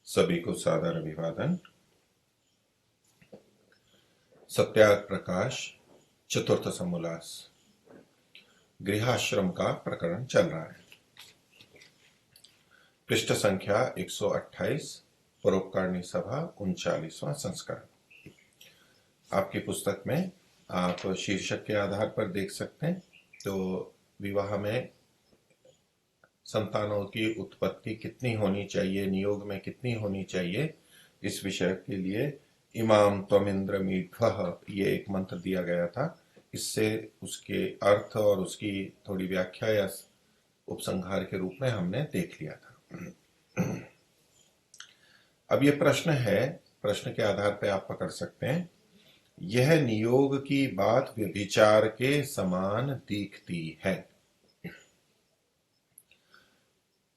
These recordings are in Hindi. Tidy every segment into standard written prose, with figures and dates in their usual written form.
सभी को सादर अभिवादन। सत्याग्रह प्रकाश चतुर्थ समोल्लास गृहाश्रम का प्रकरण चल रहा है। पृष्ठ संख्या 128, परोपकारिणी सभा 39वां संस्करण। आपकी पुस्तक में आप शीर्षक के आधार पर देख सकते हैं। तो विवाह में संतानों की उत्पत्ति कितनी होनी चाहिए, नियोग में कितनी होनी चाहिए, इस विषय के लिए इमाम त्वमिंद्र मीढ्वः ये एक मंत्र दिया गया था। इससे उसके अर्थ और उसकी थोड़ी व्याख्या या उपसंहार के रूप में हमने देख लिया था। अब ये प्रश्न है, प्रश्न के आधार पर आप पकड़ सकते हैं। यह नियोग की बात व्यभिचार के समान दिखती है।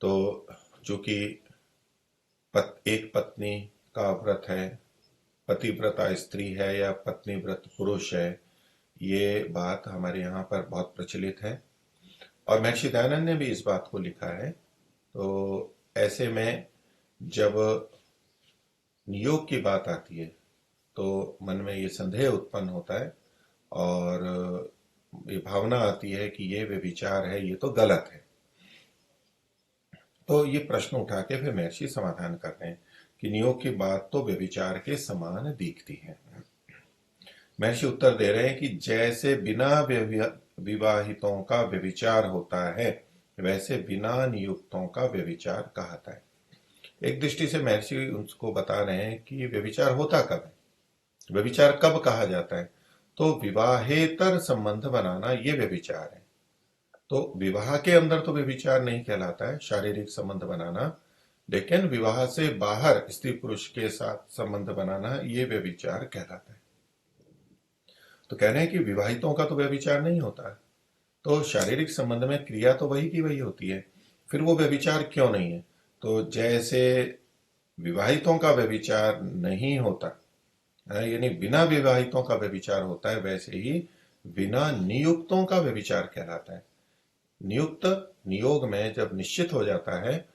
तो चूंकि एक पत्नी का व्रत है, पतिव्रता स्त्री है या पत्नी व्रत पुरुष है, ये बात हमारे यहाँ पर बहुत प्रचलित है और महर्षि दयानंद ने भी इस बात को लिखा है। तो ऐसे में जब नियोग की बात आती है तो मन में ये संदेह उत्पन्न होता है और ये भावना आती है कि ये व्यभिचार है, ये तो गलत है। तो ये प्रश्न उठा के फिर महर्षि समाधान कर रहे हैं कि नियोग की बात तो व्यभिचार के समान दिखती है। महर्षि उत्तर दे रहे हैं कि जैसे बिना विवाहितों का व्यभिचार होता है, वैसे बिना नियुक्तों का व्यभिचार कहता है। एक दृष्टि से महर्षि उसको बता रहे हैं कि व्यभिचार होता कब है, व्यभिचार कब कहा जाता है। तो विवाहेतर संबंध बनाना ये व्यभिचार है। तो विवाह के अंदर तो व्यभिचार नहीं कहलाता है शारीरिक संबंध बनाना, लेकिन विवाह से बाहर स्त्री पुरुष के साथ संबंध बनाना ये व्यभिचार कहलाता है। तो कह रहे हैं कि विवाहितों का तो व्यभिचार नहीं होता है, तो शारीरिक संबंध में क्रिया तो वही की वही होती है, फिर वो व्यभिचार क्यों नहीं है। तो जैसे विवाहितों का व्यभिचार नहीं होता, यानी बिना विवाहितों का व्यभिचार होता है, वैसे ही बिना नियुक्तों का व्यभिचार कहलाता है। नियुक्त नियोग में जब निश्चित हो जाता है,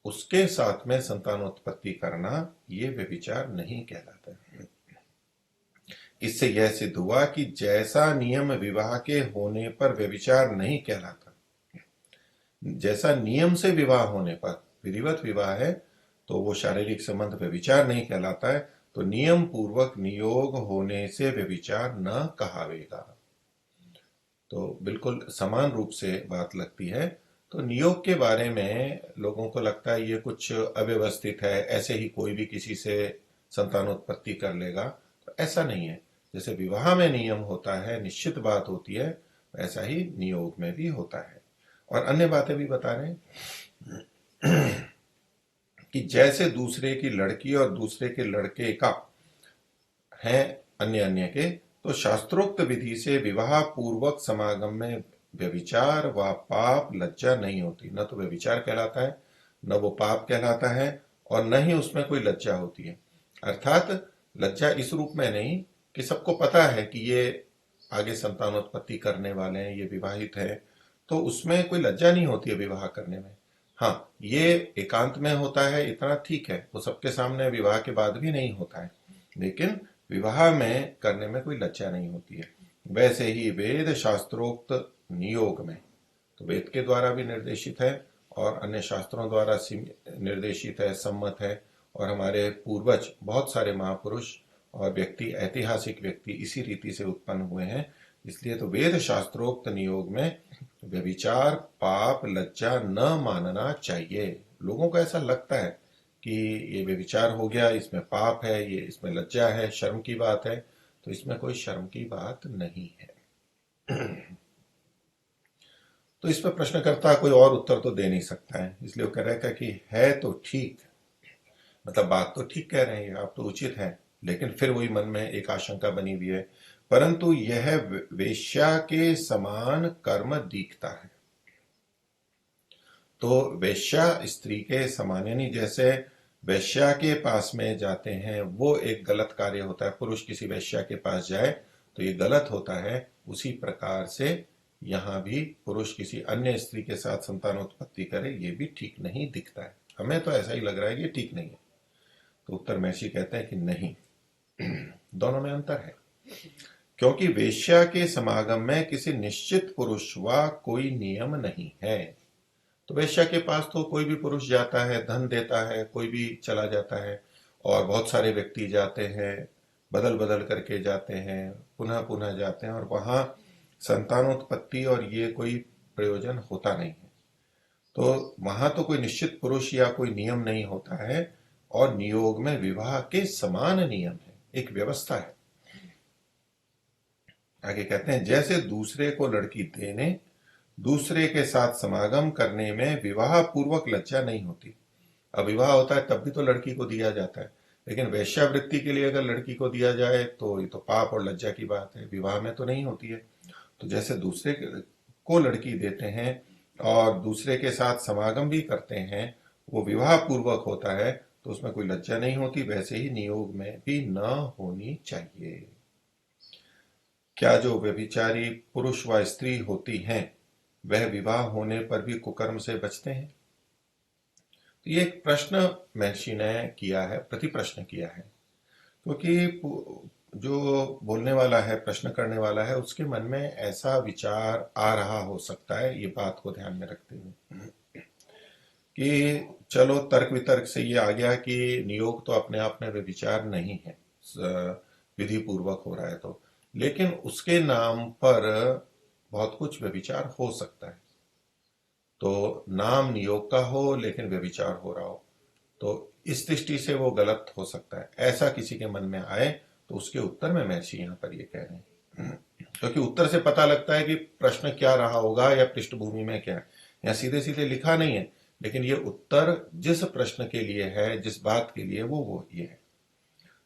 उसके साथ में संतानोत्पत्ति करना ये व्यभिचार नहीं कहलाता है। इससे यह सिद्ध हुआ कि जैसा नियम विवाह के होने पर व्यभिचार नहीं कहलाता, जैसा नियम से विवाह होने पर विधिवत विवाह है तो वो शारीरिक संबंध व्यभिचार नहीं कहलाता है, तो नियम पूर्वक नियोग होने से व्यभिचार न कहावेगा। तो बिल्कुल समान रूप से बात लगती है। तो नियोग के बारे में लोगों को लगता है ये कुछ अव्यवस्थित है, ऐसे ही कोई भी किसी से संतानोत्पत्ति कर लेगा, तो ऐसा नहीं है। जैसे विवाह में नियम होता है, निश्चित बात होती है, ऐसा ही नियोग में भी होता है। और अन्य बातें भी बता रहे हैं कि जैसे दूसरे की लड़की और दूसरे के लड़के का है अन्य अन्य के, तो शास्त्रोक्त विधि से विवाह पूर्वक समागम में व्यभिचार व पाप लज्जा नहीं होती। न तो व्यभिचार कहलाता है, न वो पाप कहलाता है, और न ही उसमें कोई लज्जा होती है। अर्थात लज्जा इस रूप में नहीं कि सबको पता है कि ये आगे संतानोत्पत्ति करने वाले हैं, ये विवाहित है, तो उसमें कोई लज्जा नहीं होती है विवाह करने में। हाँ, ये एकांत में होता है, इतना ठीक है, वो सबके सामने विवाह के बाद भी नहीं होता है, लेकिन विवाह में करने में कोई लज्जा नहीं होती है। वैसे ही वेद शास्त्रोक्त नियोग में, तो वेद के द्वारा भी निर्देशित है और अन्य शास्त्रों द्वारा निर्देशित है, सम्मत है, और हमारे पूर्वज बहुत सारे महापुरुष और व्यक्ति, ऐतिहासिक व्यक्ति इसी रीति से उत्पन्न हुए हैं। इसलिए तो वेद शास्त्रोक्त नियोग में व्यभिचार पाप लज्जा न मानना चाहिए। लोगों को ऐसा लगता है कि ये व्यभिचार हो गया, इसमें पाप है, ये इसमें लज्जा है, शर्म की बात है, तो इसमें कोई शर्म की बात नहीं है। तो इस पर प्रश्नकर्ता कोई और उत्तर तो दे नहीं सकता है, इसलिए वो कह रहा है कि है तो ठीक, मतलब बात तो ठीक कह रहे हैं आप, तो उचित है, लेकिन फिर वही मन में एक आशंका बनी हुई है, परंतु यह वेश्या के समान कर्म दिखता है। तो वेश्या स्त्री के समान, यानी जैसे वेश्या के पास में जाते हैं वो एक गलत कार्य होता है, पुरुष किसी वेश्या के पास जाए तो ये गलत होता है, उसी प्रकार से यहां भी पुरुष किसी अन्य स्त्री के साथ संतानोत्पत्ति करे, ये भी ठीक नहीं दिखता है। हमें तो ऐसा ही लग रहा है कि ठीक नहीं है। तो उत्तर महर्षि कहते हैं कि नहीं, दोनों में अंतर है। क्योंकि वेश्या के समागम में किसी निश्चित पुरुष व कोई नियम नहीं है। तो वेश्या के पास तो कोई भी पुरुष जाता है, धन देता है, कोई भी चला जाता है, और बहुत सारे व्यक्ति जाते हैं, बदल बदल करके जाते हैं, पुनः पुनः जाते हैं, और वहां संतानोत्पत्ति और ये कोई प्रयोजन होता नहीं है। तो वहां तो कोई निश्चित पुरुष या कोई नियम नहीं होता है, और नियोग में विवाह के समान नियम है, एक व्यवस्था है। आगे कहते हैं, जैसे दूसरे को लड़की देने, दूसरे के साथ समागम करने में विवाह पूर्वक लज्जा नहीं होती। अब विवाह होता है तब भी तो लड़की को दिया जाता है, लेकिन वेश्यावृत्ति के लिए अगर लड़की को दिया जाए तो ये तो पाप और लज्जा की बात है, विवाह में तो नहीं होती है। तो जैसे दूसरे को लड़की देते हैं और दूसरे के साथ समागम भी करते हैं, वो विवाह पूर्वक होता है, तो उसमें कोई लज्जा नहीं होती, वैसे ही नियोग में भी न होनी चाहिए। क्या जो व्यभिचारी पुरुष व स्त्री होती हैं वह विवाह होने पर भी कुकर्म से बचते हैं? तो ये एक प्रश्न महर्षि ने किया है, प्रति प्रश्न किया है, क्योंकि जो बोलने वाला है, प्रश्न करने वाला है, उसके मन में ऐसा विचार आ रहा हो सकता है, ये बात को ध्यान में रखते हुए कि चलो तर्क वितर्क से ये आ गया कि नियोग तो अपने आप में व्यभिचार नहीं है, विधि पूर्वक हो रहा है तो, लेकिन उसके नाम पर बहुत कुछ व्यभिचार हो सकता है। तो नाम नियोग का हो लेकिन व्यभिचार हो रहा हो, तो इस दृष्टि से वो गलत हो सकता है, ऐसा किसी के मन में आए तो उसके उत्तर में महर्षि यहां पर ये कह रहे हैं। क्योंकि उत्तर से पता लगता है कि प्रश्न क्या रहा होगा या पृष्ठभूमि में क्या है। यहाँ सीधे सीधे लिखा नहीं है, लेकिन ये उत्तर जिस प्रश्न के लिए है, जिस बात के लिए, वो ये है।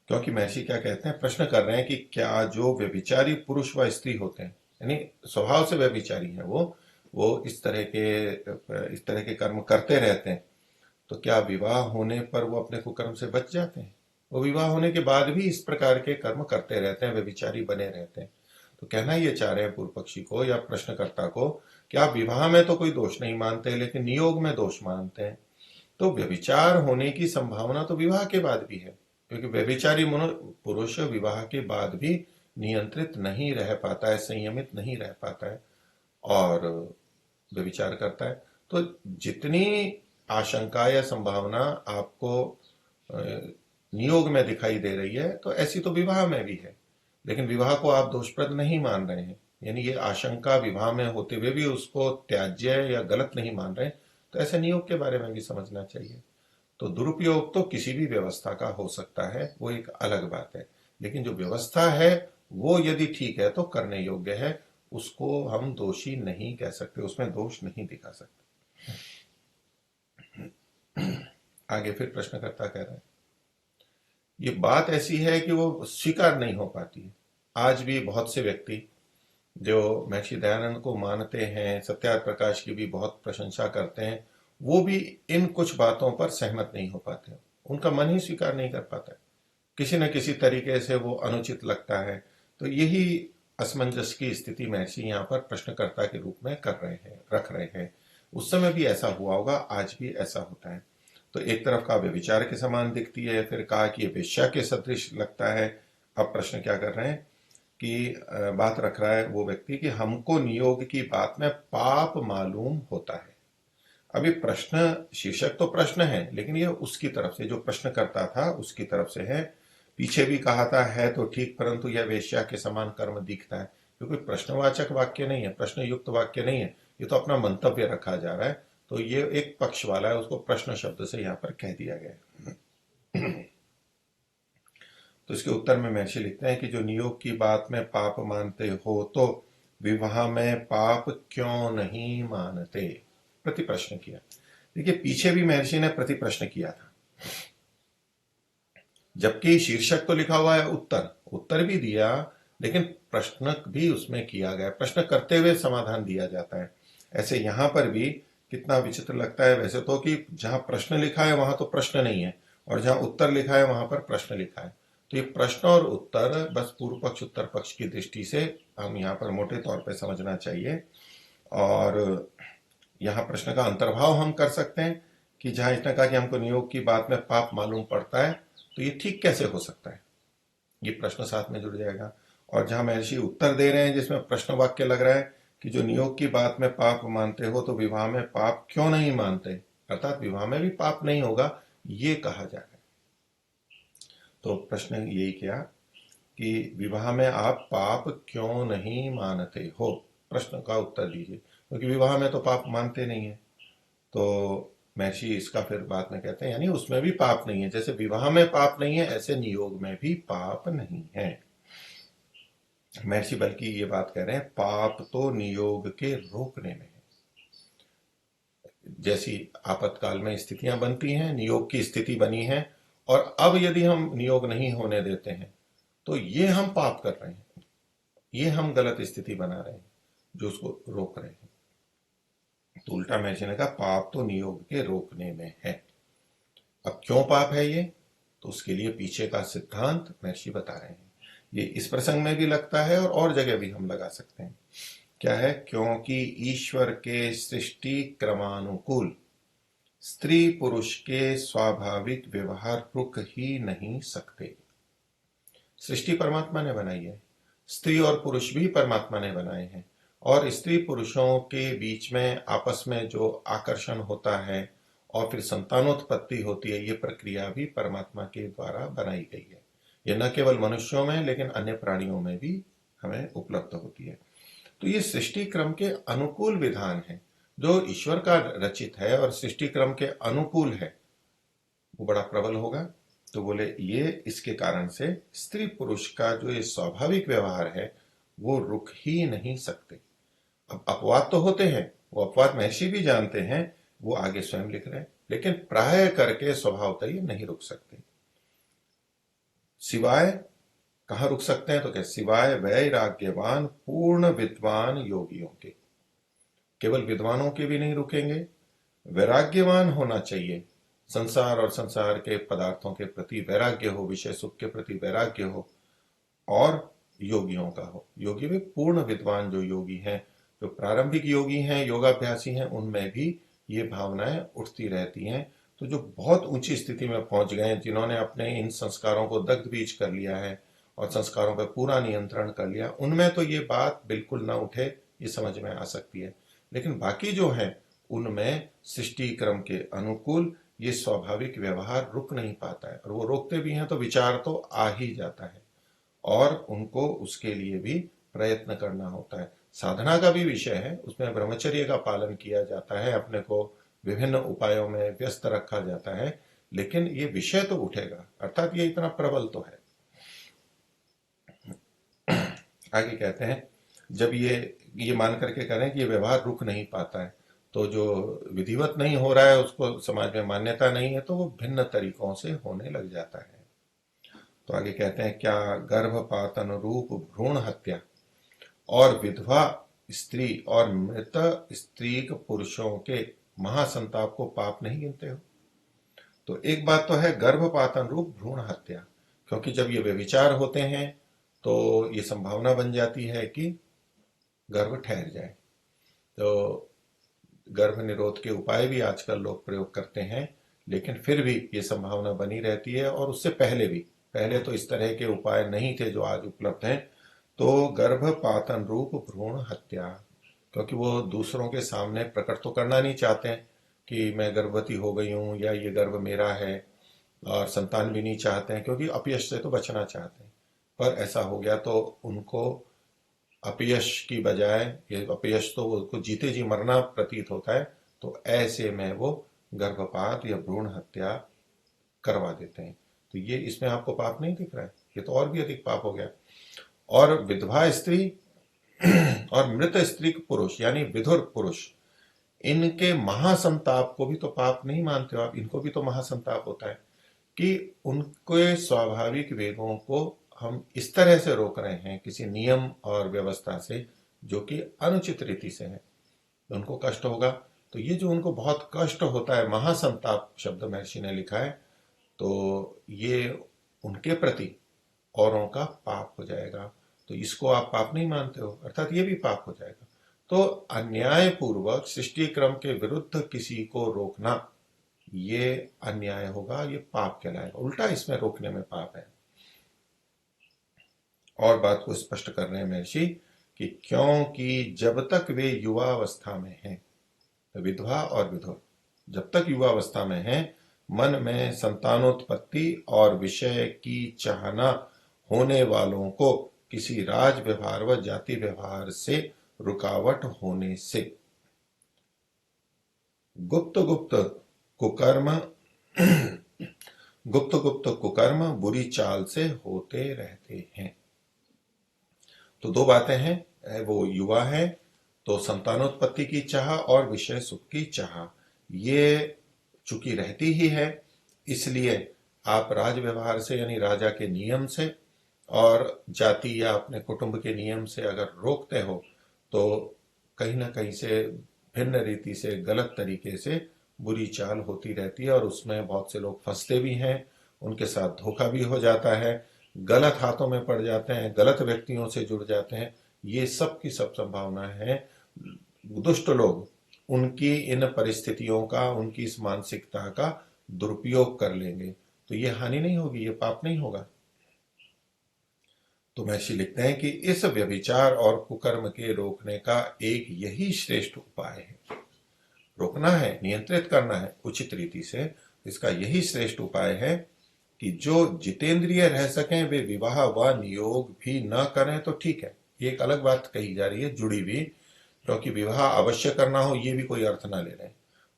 क्योंकि महर्षि क्या कहते हैं, प्रश्न कर रहे हैं कि क्या जो व्यभिचारी पुरुष व स्त्री होते हैं, यानी स्वभाव से व्यभिचारी है, वो इस तरह के कर्म करते रहते हैं, तो क्या विवाह होने पर वो अपने कुकर्म से बच जाते हैं? वो विवाह होने के बाद भी इस प्रकार के कर्म करते रहते हैं, व्यभिचारी बने रहते हैं। तो कहना ये चाह रहे हैं पूर्व पक्षी को या प्रश्नकर्ता को कि आप विवाह में तो कोई दोष नहीं मानते, लेकिन नियोग में दोष मानते हैं। तो व्यभिचार होने की संभावना तो विवाह के बाद भी है, क्योंकि व्यभिचारी पुरुष विवाह के बाद भी नियंत्रित नहीं रह पाता है, संयमित नहीं रह पाता है और व्यभिचार करता है। तो जितनी आशंका या संभावना आपको नियोग में दिखाई दे रही है, तो ऐसी तो विवाह में भी है, लेकिन विवाह को आप दोषप्रद नहीं मान रहे हैं, यानी ये आशंका विवाह में होते हुए भी उसको त्याज्य या गलत नहीं मान रहे, तो ऐसे नियोग के बारे में भी समझना चाहिए। तो दुरुपयोग तो किसी भी व्यवस्था का हो सकता है, वो एक अलग बात है, लेकिन जो व्यवस्था है वो यदि ठीक है तो करने योग्य है, उसको हम दोषी नहीं कह सकते, उसमें दोष नहीं दिखा सकते। आगे फिर प्रश्नकर्ता कह रहे हैं, ये बात ऐसी है कि वो स्वीकार नहीं हो पाती है। आज भी बहुत से व्यक्ति जो महर्षि दयानंद को मानते हैं, सत्यार्थ प्रकाश की भी बहुत प्रशंसा करते हैं, वो भी इन कुछ बातों पर सहमत नहीं हो पाते, उनका मन ही स्वीकार नहीं कर पाता है, किसी न किसी तरीके से वो अनुचित लगता है। तो यही असमंजस की स्थिति महर्षि यहाँ पर प्रश्नकर्ता के रूप में कर रहे हैं, रख रहे हैं। उस समय भी ऐसा हुआ होगा, आज भी ऐसा होता है। तो एक तरफ का व्यभिचार के समान दिखती है, फिर कहा कि ये वेश्या के सदृश लगता है। अब प्रश्न क्या कर रहे हैं कि बात रख रहा है वो व्यक्ति कि हमको नियोग की बात में पाप मालूम होता है। अभी प्रश्न, शीर्षक तो प्रश्न है, लेकिन ये उसकी तरफ से, जो प्रश्न करता था उसकी तरफ से है। पीछे भी कहा था है तो ठीक, परंतु यह वेश्या के समान कर्म दिखता है। क्योंकि प्रश्नवाचक वाक्य नहीं है, प्रश्न युक्त वाक्य नहीं है, ये तो अपना मंतव्य रखा जा रहा है। तो ये एक पक्ष वाला है, उसको प्रश्न शब्द से यहाँ पर कह दिया गया है। तो इसके उत्तर में महर्षि लिखते हैं कि जो नियोग की बात में पाप मानते हो, तो विवाह में पाप क्यों नहीं मानते? प्रति प्रश्न किया। देखिए, पीछे भी महर्षि ने प्रति प्रश्न किया था, जबकि शीर्षक तो लिखा हुआ है उत्तर भी दिया, लेकिन प्रश्न भी उसमें किया गया, प्रश्न करते हुए समाधान दिया जाता है। ऐसे यहां पर भी कितना विचित्र लगता है वैसे तो, कि जहां प्रश्न लिखा है वहां तो प्रश्न नहीं है, और जहां उत्तर लिखा है वहां पर प्रश्न लिखा है। तो ये प्रश्न और उत्तर बस पूर्व पक्ष उत्तर पक्ष की दृष्टि से हम यहाँ पर मोटे तौर पर समझना चाहिए। और यहाँ प्रश्न का अंतर्भाव हम कर सकते हैं कि जहां इसने कहा कि हमको नियोग की बात में पाप मालूम पड़ता है, तो ये ठीक कैसे हो सकता है, ये प्रश्न साथ में जुड़ जाएगा। और जहां महर्षि उत्तर दे रहे हैं जिसमें प्रश्न वाक्य लग रहा है कि जो नियोग की बात में पाप मानते हो तो विवाह में पाप क्यों नहीं मानते, अर्थात विवाह में भी पाप नहीं होगा, ये कहा जा रहा है। तो प्रश्न यही किया कि विवाह में आप पाप क्यों नहीं मानते हो, प्रश्न का उत्तर दीजिए, क्योंकि विवाह में तो पाप मानते नहीं है। तो महर्षि इसका फिर बाद में कहते हैं यानी उसमें भी पाप नहीं है, जैसे विवाह में पाप नहीं है ऐसे नियोग में भी पाप नहीं है। महर्षि बल्कि ये बात कह रहे हैं पाप तो नियोग के रोकने में है। जैसी आपातकाल में स्थितियां बनती हैं, नियोग की स्थिति बनी है, और अब यदि हम नियोग नहीं होने देते हैं तो ये हम पाप कर रहे हैं, ये हम गलत स्थिति बना रहे हैं जो उसको रोक रहे हैं। तो उल्टा महर्षि ने कहा पाप तो नियोग के रोकने में है। अब क्यों पाप है ये, तो उसके लिए पीछे का सिद्धांत महर्षि बता रहे हैं। ये इस प्रसंग में भी लगता है और जगह भी हम लगा सकते हैं। क्या है, क्योंकि ईश्वर के सृष्टि क्रमानुकूल स्त्री पुरुष के स्वाभाविक व्यवहार रुक ही नहीं सकते। सृष्टि परमात्मा ने बनाई है, स्त्री और पुरुष भी परमात्मा ने बनाए हैं, और स्त्री पुरुषों के बीच में आपस में जो आकर्षण होता है और फिर संतानोत्पत्ति होती है, ये प्रक्रिया भी परमात्मा के द्वारा बनाई गई है। ये न केवल मनुष्यों में लेकिन अन्य प्राणियों में भी हमें उपलब्ध होती है। तो ये सृष्टि क्रम के अनुकूल विधान है, जो ईश्वर का रचित है और सृष्टि क्रम के अनुकूल है, वो बड़ा प्रबल होगा। तो बोले ये इसके कारण से स्त्री पुरुष का जो ये स्वाभाविक व्यवहार है वो रुक ही नहीं सकते। अब अपवाद तो होते हैं, वो अपवाद महर्षि भी जानते हैं, वो आगे स्वयं लिख रहे हैं, लेकिन प्राय करके स्वभावतः ये नहीं रुक सकते। सिवाय कहां रुक सकते हैं, तो क्या, सिवाय वैराग्यवान पूर्ण विद्वान योगियों के। केवल विद्वानों के भी नहीं रुकेंगे, वैराग्यवान होना चाहिए, संसार और संसार के पदार्थों के प्रति वैराग्य हो, विषय सुख के प्रति वैराग्य हो, और योगियों का हो। योगी भी पूर्ण विद्वान जो योगी हैं, जो प्रारंभिक योगी हैं, योगाभ्यासी हैं, उनमें भी ये भावनाएं उठती रहती हैं। तो जो बहुत ऊंची स्थिति में पहुंच गए हैं, जिन्होंने अपने इन संस्कारों को दग्ध बीज कर लिया है और संस्कारों पर पूरा नियंत्रण कर लिया, उनमें तो ये बात बिल्कुल ना उठे, ये समझ में आ सकती है। लेकिन बाकी जो है उनमें सृष्टि क्रम के अनुकूल ये स्वाभाविक व्यवहार रुक नहीं पाता है, और वो रोकते भी हैं तो विचार तो आ ही जाता है, और उनको उसके लिए भी प्रयत्न करना होता है। साधना का भी विषय है, उसमें ब्रह्मचर्य का पालन किया जाता है, अपने को विभिन्न उपायों में व्यस्त रखा जाता है, लेकिन ये विषय तो उठेगा, अर्थात ये इतना प्रबल तो है। आगे कहते हैं जब ये मान करके करें कि ये व्यवहार रुक नहीं पाता है, तो जो विधिवत नहीं हो रहा है उसको समाज में मान्यता नहीं है, तो वो भिन्न तरीकों से होने लग जाता है। तो आगे कहते हैं क्या गर्भपात अनुरूप भ्रूण हत्या और विधवा स्त्री और मृत स्त्री पुरुषों के महासंताप को पाप नहीं गिनते हो। तो एक बात तो है गर्भपात अनुरूप भ्रूण हत्या, क्योंकि जब ये व्यभिचार होते हैं तो ये संभावना बन जाती है कि गर्भ ठहर जाए। तो गर्भ निरोध के उपाय भी आजकल लोग प्रयोग करते हैं, लेकिन फिर भी ये संभावना बनी रहती है, और उससे पहले भी, पहले तो इस तरह के उपाय नहीं थे जो आज उपलब्ध हैं। तो गर्भपातन रूप भ्रूण हत्या, क्योंकि वो दूसरों के सामने प्रकट तो करना नहीं चाहते हैं कि मैं गर्भवती हो गई हूं या ये गर्भ मेरा है, और संतान भी नहीं चाहते हैं क्योंकि अपयश से तो बचना चाहते हैं। पर ऐसा हो गया तो उनको अपयश की बजाय, ये अपयश तो उनको जीते जी मरना प्रतीत होता है, तो ऐसे में वो गर्भपात या भ्रूण हत्या करवा देते हैं। तो ये इसमें आपको पाप नहीं दिख रहा है, ये तो और भी अधिक पाप हो गया। और विधवा स्त्री और मृत स्त्री पुरुष यानी विधुर पुरुष, इनके महासंताप को भी तो पाप नहीं मानते हो आप, इनको भी तो महासंताप होता है कि उनके स्वाभाविक वेगों को हम इस तरह से रोक रहे हैं किसी नियम और व्यवस्था से जो कि अनुचित रीति से है, उनको कष्ट होगा। तो ये जो उनको बहुत कष्ट होता है, महासंताप शब्द महर्षि ने लिखा है, तो ये उनके प्रति औरों का पाप हो जाएगा। तो इसको आप पाप नहीं मानते हो, अर्थात ये भी पाप हो जाएगा। तो अन्याय पूर्वक सृष्टि क्रम के विरुद्ध किसी को रोकना, ये अन्याय होगा, ये पाप कहलाएगा। उल्टा इसमें रोकने में पाप है। और बात को स्पष्ट कर रहे हैं महर्षि कि क्योंकि जब तक वे युवावस्था में हैं, विधवा और विधुर जब तक युवावस्था में हैं, मन में संतानोत्पत्ति और विषय की चाहना होने वालों को किसी राज व्यवहार व जाति व्यवहार से रुकावट होने से गुप्त गुप्त कुकर्म गुप्त गुप्त कुकर्म बुरी चाल से होते रहते हैं। तो दो बातें हैं, वो युवा है तो संतानोत्पत्ति की चाह और विषय सुख की चाह ये चूंकि रहती ही है, इसलिए आप राज व्यवहार से यानी राजा के नियम से और जाति या अपने कुटुंब के नियम से अगर रोकते हो तो कहीं ना कहीं से भिन्न रीति से गलत तरीके से बुरी चाल होती रहती है और उसमें बहुत से लोग फंसते भी हैं, उनके साथ धोखा भी हो जाता है, गलत हाथों में पड़ जाते हैं, गलत व्यक्तियों से जुड़ जाते हैं। ये सब की सब संभावना है दुष्ट लोग उनकी इन परिस्थितियों का, उनकी इस मानसिकता का दुरुपयोग कर लेंगे। तो ये हानि नहीं होगी, ये पाप नहीं होगा। तो महर्षि लिखते हैं कि इस व्यभिचार और कुकर्म के रोकने का एक यही श्रेष्ठ उपाय है। रोकना है, नियंत्रित करना है उचित रीति से, इसका यही श्रेष्ठ उपाय है कि जो जितेंद्रिय रह सकें वे विवाह व नियोग भी न करें तो ठीक है। ये एक अलग बात कही जा रही है जुड़ी हुई, क्योंकि विवाह अवश्य करना हो ये भी कोई अर्थ ना ले लें।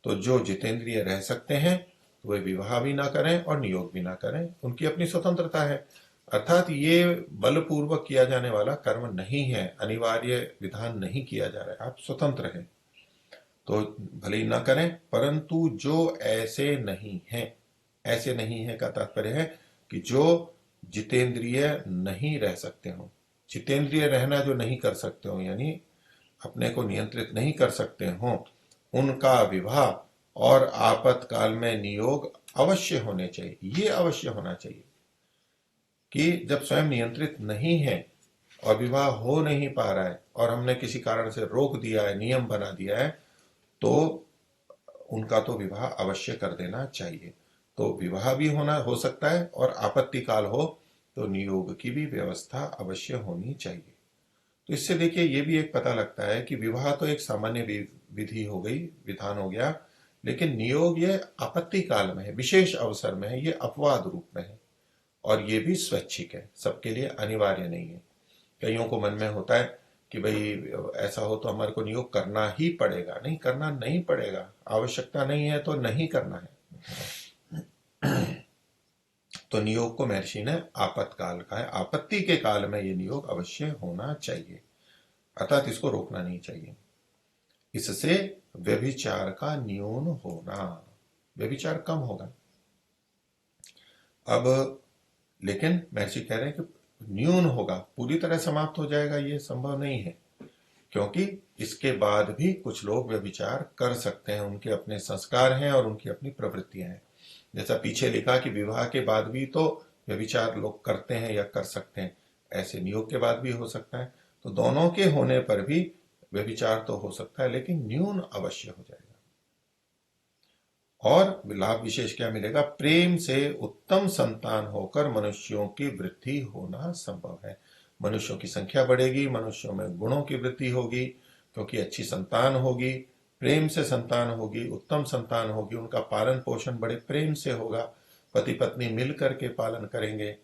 तो जो जितेंद्रिय रह सकते हैं तो वे विवाह भी ना करें और नियोग भी ना करें, उनकी अपनी स्वतंत्रता है। अर्थात ये बलपूर्वक किया जाने वाला कर्म नहीं है, अनिवार्य विधान नहीं किया जा रहा है, आप स्वतंत्र हैं तो भले ही ना करें। परंतु जो ऐसे नहीं है, ऐसे नहीं है का तात्पर्य है कि जो जितेंद्रिय नहीं रह सकते हो, जितेंद्रिय रहना जो नहीं कर सकते हो यानी अपने को नियंत्रित नहीं कर सकते हो, उनका विवाह और आपातकाल में नियोग अवश्य होने चाहिए। ये अवश्य होना चाहिए कि जब स्वयं नियंत्रित नहीं है और विवाह हो नहीं पा रहा है और हमने किसी कारण से रोक दिया है, नियम बना दिया है, तो उनका तो विवाह अवश्य कर देना चाहिए। तो विवाह भी होना हो सकता है और आपत्ति काल हो तो नियोग की भी व्यवस्था अवश्य होनी चाहिए। तो इससे देखिए ये भी एक पता लगता है कि विवाह तो एक सामान्य विधि हो गई, विधान हो गया, लेकिन नियोग ये आपत्ति काल में है, विशेष अवसर में है, ये अपवाद रूप में है और ये भी स्वैच्छिक है, सबके लिए अनिवार्य नहीं है। कईयों को मन में होता है कि भाई ऐसा हो तो हमारे को नियोग करना ही पड़ेगा। नहीं, करना नहीं पड़ेगा, आवश्यकता नहीं है तो नहीं करना है। तो नियोग को महर्षि ने आपातकाल का है, आपत्ति के काल में ये नियोग अवश्य होना चाहिए, अर्थात इसको रोकना नहीं चाहिए। इससे व्यभिचार का न्यून होना, व्यभिचार कम होगा। अब लेकिन महर्षि कह रहे हैं कि न्यून होगा, पूरी तरह समाप्त हो जाएगा ये संभव नहीं है, क्योंकि इसके बाद भी कुछ लोग व्यभिचार कर सकते हैं, उनके अपने संस्कार हैं और उनकी अपनी प्रवृत्तियां हैं। जैसा पीछे लिखा कि विवाह के बाद भी तो व्यभिचार लोग करते हैं या कर सकते हैं, ऐसे नियोग के बाद भी हो सकता है। तो दोनों के होने पर भी व्यभिचार तो हो सकता है, लेकिन न्यून अवश्य हो जाएगा। और लाभ विशेष क्या मिलेगा? प्रेम से उत्तम संतान होकर मनुष्यों की वृद्धि होना संभव है। मनुष्यों की संख्या बढ़ेगी, मनुष्यों में गुणों की वृद्धि होगी, क्योंकि अच्छी संतान होगी, प्रेम से संतान होगी, उत्तम संतान होगी, उनका पालन पोषण बड़े प्रेम से होगा, पति पत्नी मिल करके पालन करेंगे।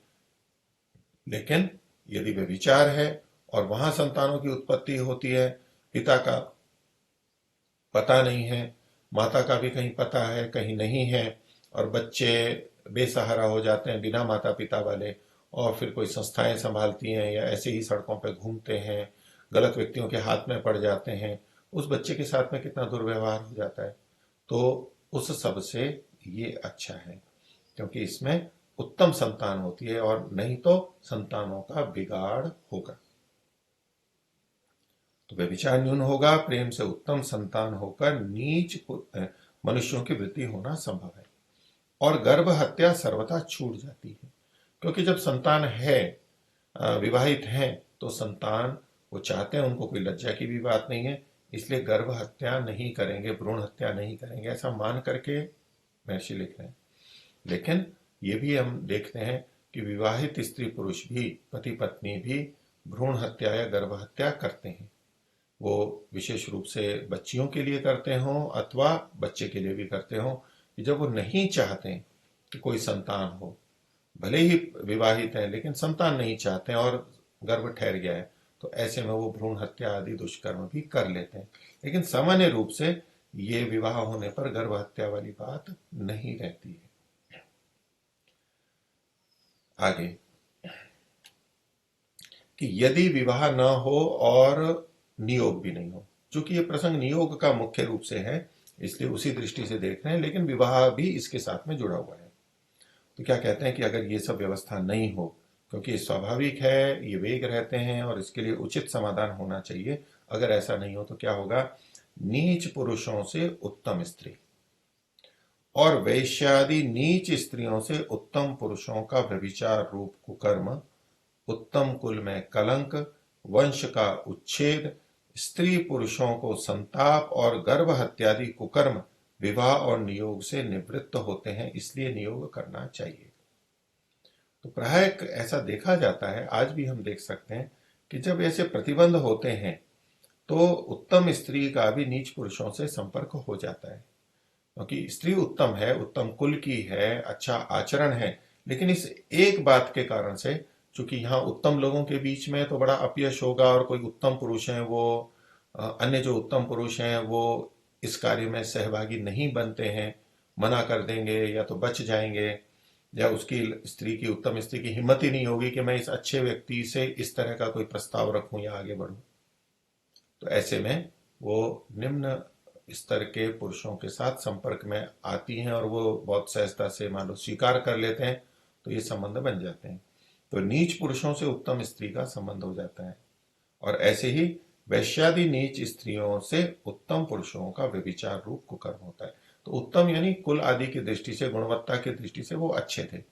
लेकिन यदि व्यभिचार है और वहां संतानों की उत्पत्ति होती है, पिता का पता नहीं है, माता का भी कहीं पता है कहीं नहीं है, और बच्चे बेसहारा हो जाते हैं बिना माता पिता वाले, और फिर कोई संस्थाएं संभालती हैं या ऐसे ही सड़कों पर घूमते हैं, गलत व्यक्तियों के हाथ में पड़ जाते हैं, उस बच्चे के साथ में कितना दुर्व्यवहार हो जाता है। तो उस सब से ये अच्छा है, क्योंकि इसमें उत्तम संतान होती है, और नहीं तो संतानों का बिगाड़ होगा। तो व्यभिचार न्यून होगा, प्रेम से उत्तम संतान होकर नीच मनुष्यों की वृद्धि होना संभव है, और गर्भ हत्या सर्वथा छूट जाती है, क्योंकि जब संतान है, विवाहित हैं, तो संतान वो चाहते हैं, उनको कोई लज्जा की भी बात नहीं है, इसलिए गर्भ हत्या नहीं करेंगे, भ्रूण हत्या नहीं करेंगे, ऐसा मान करके महर्षि लिख रहे हैं। लेकिन ये भी हम देखते हैं कि विवाहित स्त्री पुरुष भी, पति पत्नी भी भ्रूण हत्या या गर्भ हत्या करते हैं। वो विशेष रूप से बच्चियों के लिए करते हों अथवा बच्चे के लिए भी करते हों, कि जब वो नहीं चाहते कि कोई संतान हो, भले ही विवाहित है लेकिन संतान नहीं चाहते हैं और गर्भ ठहर गया है, तो ऐसे में वो भ्रूण हत्या आदि दुष्कर्म भी कर लेते हैं। लेकिन सामान्य रूप से ये विवाह होने पर गर्भ हत्या वाली बात नहीं रहती है। आगे कि यदि विवाह न हो और नियोग भी नहीं हो, चूंकि ये प्रसंग नियोग का मुख्य रूप से है इसलिए उसी दृष्टि से देख रहे हैं, लेकिन विवाह भी इसके साथ में जुड़ा हुआ है। तो क्या कहते हैं कि अगर ये सब व्यवस्था नहीं हो, क्योंकि स्वाभाविक है, ये वेग रहते हैं और इसके लिए उचित समाधान होना चाहिए, अगर ऐसा नहीं हो तो क्या होगा? नीच पुरुषों से उत्तम स्त्री और वैश्यादि नीच स्त्रियों से उत्तम पुरुषों का व्यभिचार रूप कुकर्म, उत्तम कुल में कलंक, वंश का उच्छेद, स्त्री पुरुषों को संताप और गर्भ हत्यादि कुकर्म विवाह और नियोग से निवृत्त होते हैं, इसलिए नियोग करना चाहिए। तो प्राय ऐसा देखा जाता है, आज भी हम देख सकते हैं कि जब ऐसे प्रतिबंध होते हैं तो उत्तम स्त्री का भी नीच पुरुषों से संपर्क हो जाता है, क्योंकि स्त्री उत्तम है, उत्तम कुल की है, अच्छा आचरण है, लेकिन इस एक बात के कारण से, चूंकि यहाँ उत्तम लोगों के बीच में तो बड़ा अपयश होगा और कोई उत्तम पुरुष है वो अन्य जो उत्तम पुरुष हैं वो इस कार्य में सहभागी नहीं बनते हैं, मना कर देंगे या तो बच जाएंगे, या उसकी स्त्री की, उत्तम स्त्री की हिम्मत ही नहीं होगी कि मैं इस अच्छे व्यक्ति से इस तरह का कोई प्रस्ताव रखूं या आगे बढ़ूं। तो ऐसे में वो निम्न स्तर के पुरुषों के साथ संपर्क में आती हैं और वो बहुत सहजता से मान लो स्वीकार कर लेते हैं, तो ये संबंध बन जाते हैं। तो नीच पुरुषों से उत्तम स्त्री का संबंध हो जाता है। और ऐसे ही वैश्यादि नीच स्त्रियों से उत्तम पुरुषों का व्यभिचार रूप कुकर्म होता है। तो उत्तम यानी कुल आदि की दृष्टि से, गुणवत्ता की दृष्टि से वो अच्छे थे।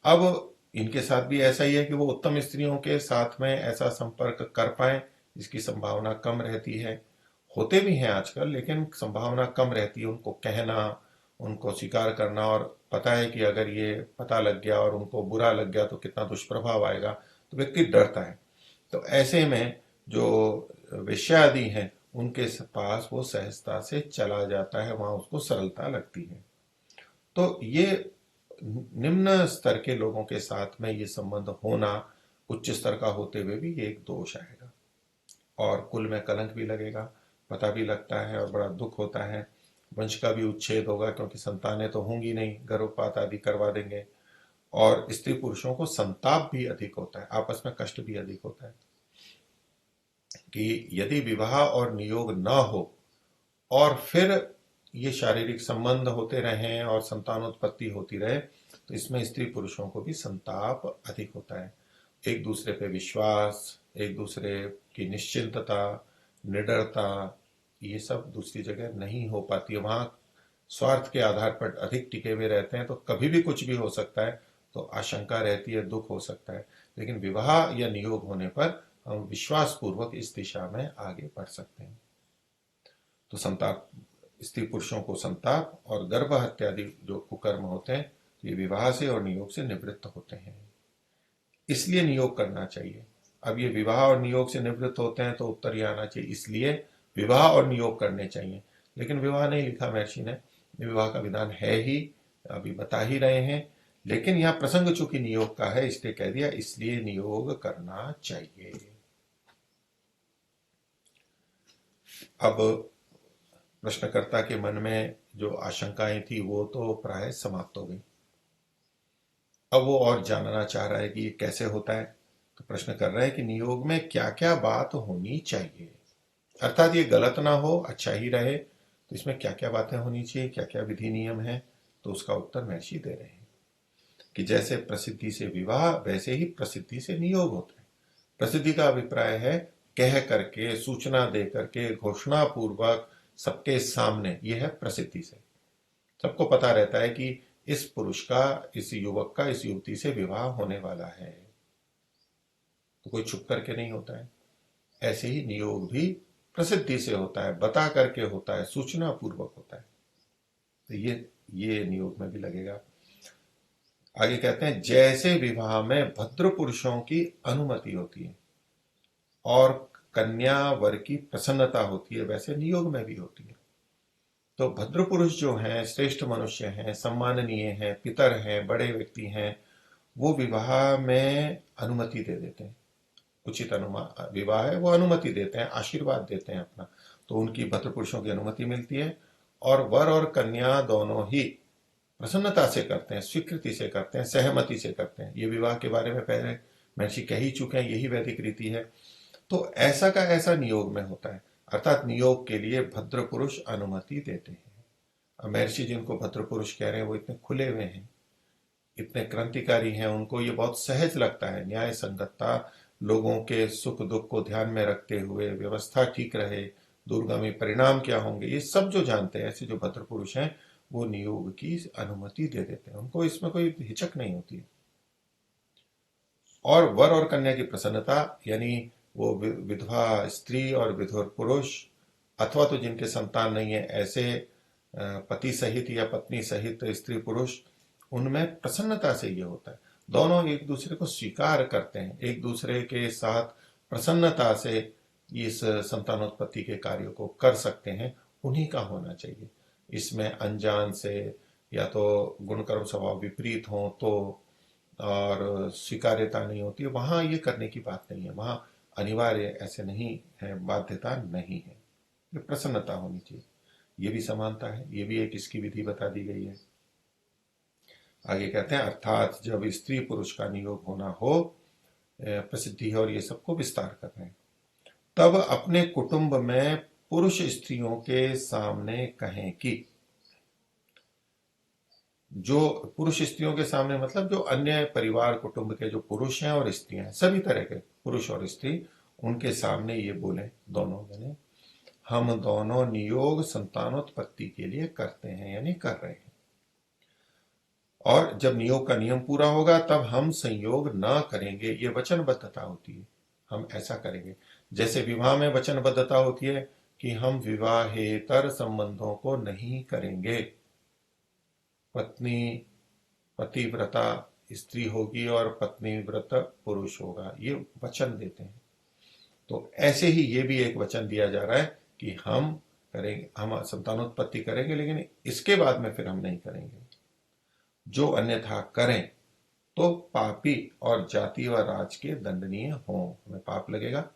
अब इनके साथ भी ऐसा ही है कि वो उत्तम स्त्रियों के साथ में ऐसा संपर्क कर पाए, इसकी संभावना कम रहती है। होते भी हैं आजकल, लेकिन संभावना कम रहती है। उनको कहना, उनको स्वीकार करना, और पता है कि अगर ये पता लग गया और उनको बुरा लग गया तो कितना दुष्प्रभाव आएगा, तो व्यक्ति डरता है। तो ऐसे में जो वेश्या आदि हैं उनके पास वो सहजता से चला जाता है, वहां उसको सरलता लगती है। तो ये निम्न स्तर के लोगों के साथ में ये संबंध होना उच्च स्तर का होते हुए भी ये एक दोष आएगा और कुल में कलंक भी लगेगा, पता भी लगता है और बड़ा दुख होता है। वंश का भी उच्छेद होगा, क्योंकि संतानें तो होंगी नहीं, गर्भपात आदि करवा देंगे। और स्त्री पुरुषों को संताप भी अधिक होता है, आपस में कष्ट भी अधिक होता है। कि यदि विवाह और नियोग न हो और फिर ये शारीरिक संबंध होते रहें और संतानोत्पत्ति होती रहे, तो इसमें स्त्री पुरुषों को भी संताप अधिक होता है। एक दूसरे पे विश्वास, एक दूसरे की निश्चिंतता, निडरता, ये सब दूसरी जगह नहीं हो पाती है। वहां स्वार्थ के आधार पर अधिक टिके हुए रहते हैं, तो कभी भी कुछ भी हो सकता है, तो आशंका रहती है, दुख हो सकता है। लेकिन विवाह या नियोग होने पर हम विश्वास पूर्वक इस दिशा में आगे बढ़ सकते हैं। तो संताप, स्त्री पुरुषों को संताप और गर्भ हत्यादि जो कुकर्म होते हैं, ये विवाह से और नियोग से निवृत्त होते हैं, इसलिए नियोग करना चाहिए। अब ये विवाह और नियोग से निवृत्त होते हैं, तो उत्तर यह आना चाहिए इसलिए विवाह और नियोग करने चाहिए। लेकिन विवाह नहीं लिखा महर्षि ने, विवाह का विधान है ही, अभी बता ही रहे हैं, लेकिन यहाँ प्रसंग चूंकि नियोग का है इसलिए कह दिया, इसलिए नियोग करना चाहिए। अब प्रश्नकर्ता के मन में जो आशंकाएं थी वो तो प्राय समाप्त हो गई। अब वो और जानना चाह रहा है कि ये कैसे होता है। तो प्रश्न कर रहा है कि नियोग में क्या क्या बात होनी चाहिए, अर्थात ये गलत ना हो, अच्छा ही रहे, तो इसमें क्या क्या बातें होनी चाहिए, क्या क्या विधि नियम है। तो उसका उत्तर महर्षि दे रहे हैं कि जैसे प्रसिद्धि से विवाह वैसे ही प्रसिद्धि से नियोग होता है। प्रसिद्धि का अभिप्राय है कह करके, सूचना दे करके, घोषणा पूर्वक सबके सामने, यह है प्रसिद्धि से। सबको पता रहता है कि इस पुरुष का, इस युवक का इस युवती से विवाह होने वाला है, तो कोई छुप करके नहीं होता है। ऐसे ही नियोग भी प्रसिद्धि से होता है, बता करके होता है, सूचना पूर्वक होता है। तो ये नियोग में भी लगेगा। आगे कहते हैं जैसे विवाह में भद्र पुरुषों की अनुमति होती है और कन्या वर की प्रसन्नता होती है, वैसे नियोग में भी होती है। तो भद्र पुरुष जो हैं, श्रेष्ठ मनुष्य हैं, सम्माननीय हैं, पितर हैं, बड़े व्यक्ति हैं, वो विवाह में अनुमति दे देते हैं। उचित विवाह है, वो अनुमति देते हैं, आशीर्वाद देते हैं अपना। तो उनकी भद्र पुरुषों की अनुमति मिलती है और वर और कन्या दोनों ही प्रसन्नता से करते हैं, स्वीकृति से करते हैं, सहमति से करते हैं। ये विवाह के बारे में पहले महर्षि कह ही चुके हैं, यही वैदिक रीति है। तो ऐसा का ऐसा नियोग में होता है, अर्थात नियोग के लिए भद्र पुरुष अनुमति देते हैं। अब महर्षि जिनको भद्र पुरुष कह रहे हैं वो इतने खुले हुए हैं, इतने क्रांतिकारी हैं, उनको ये बहुत सहज लगता है। न्याय संगतता, लोगों के सुख दुख को ध्यान में रखते हुए व्यवस्था ठीक रहे, दूरगामी परिणाम क्या होंगे, ये सब जो जानते हैं, ऐसे जो भद्र पुरुष हैं, वो नियोग की अनुमति दे देते हैं। उनको इसमें कोई हिचक नहीं होती है। और वर और कन्या की प्रसन्नता, यानी वो विधवा स्त्री और विधुर पुरुष, अथवा तो जिनके संतान नहीं है ऐसे पति सहित या पत्नी सहित स्त्री पुरुष, उनमें प्रसन्नता से ये होता है। दोनों एक दूसरे को स्वीकार करते हैं, एक दूसरे के साथ प्रसन्नता से इस संतानोत्पत्ति के कार्य को कर सकते हैं, उन्हीं का होना चाहिए। इसमें अनजान से या तो गुणकर्म स्वभाव विपरीत हो तो और स्वीकार्यता नहीं होती है, वहां ये करने की बात नहीं है। वहां अनिवार्य ऐसे नहीं है, बाध्यता नहीं है, ये प्रसन्नता होनी चाहिए। ये भी समानता है, ये भी एक इसकी विधि बता दी गई है। आगे कहते हैं अर्थात जब स्त्री पुरुष का नियोग होना हो, प्रसिद्धि है और ये सबको विस्तार कर रहे हैं, तब अपने कुटुंब में पुरुष स्त्रियों के सामने कहें कि, जो पुरुष स्त्रियों के सामने मतलब जो अन्य परिवार कुटुंब के जो पुरुष हैं और स्त्रियां हैं, सभी तरह के पुरुष और स्त्री, उनके सामने ये बोले, दोनों जने, हम दोनों नियोग संतानोत्पत्ति के लिए करते हैं, यानी कर रहे हैं। और जब नियोग का नियम पूरा होगा तब हम संयोग न करेंगे, ये वचनबद्धता होती है, हम ऐसा करेंगे। जैसे विवाह में वचनबद्धता होती है कि हम विवाहेतर संबंधों को नहीं करेंगे, पत्नी पतिव्रता स्त्री होगी और पत्नी व्रत पुरुष होगा, ये वचन देते हैं। तो ऐसे ही ये भी एक वचन दिया जा रहा है कि हम करेंगे, हम संतानोत्पत्ति करेंगे, लेकिन इसके बाद में फिर हम नहीं करेंगे। जो अन्यथा करें तो पापी और जाति व राज के दंडनीय हों, हमें पाप लगेगा,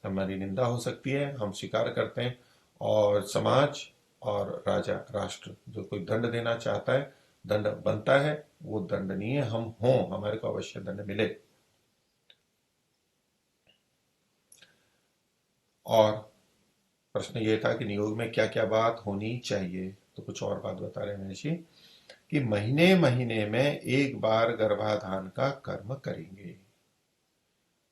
हमारी निंदा हो सकती है, हम स्वीकार करते हैं, और समाज और राजा राष्ट्र जो कोई दंड देना चाहता है, दंड बनता है, वो दंडनीय हम हों, हमारे को अवश्य दंड मिले। और प्रश्न ये था कि नियोग में क्या क्या बात होनी चाहिए, तो कुछ और बात बता रहे हैं महर्षि कि महीने महीने में एक बार गर्भाधान का कर्म करेंगे।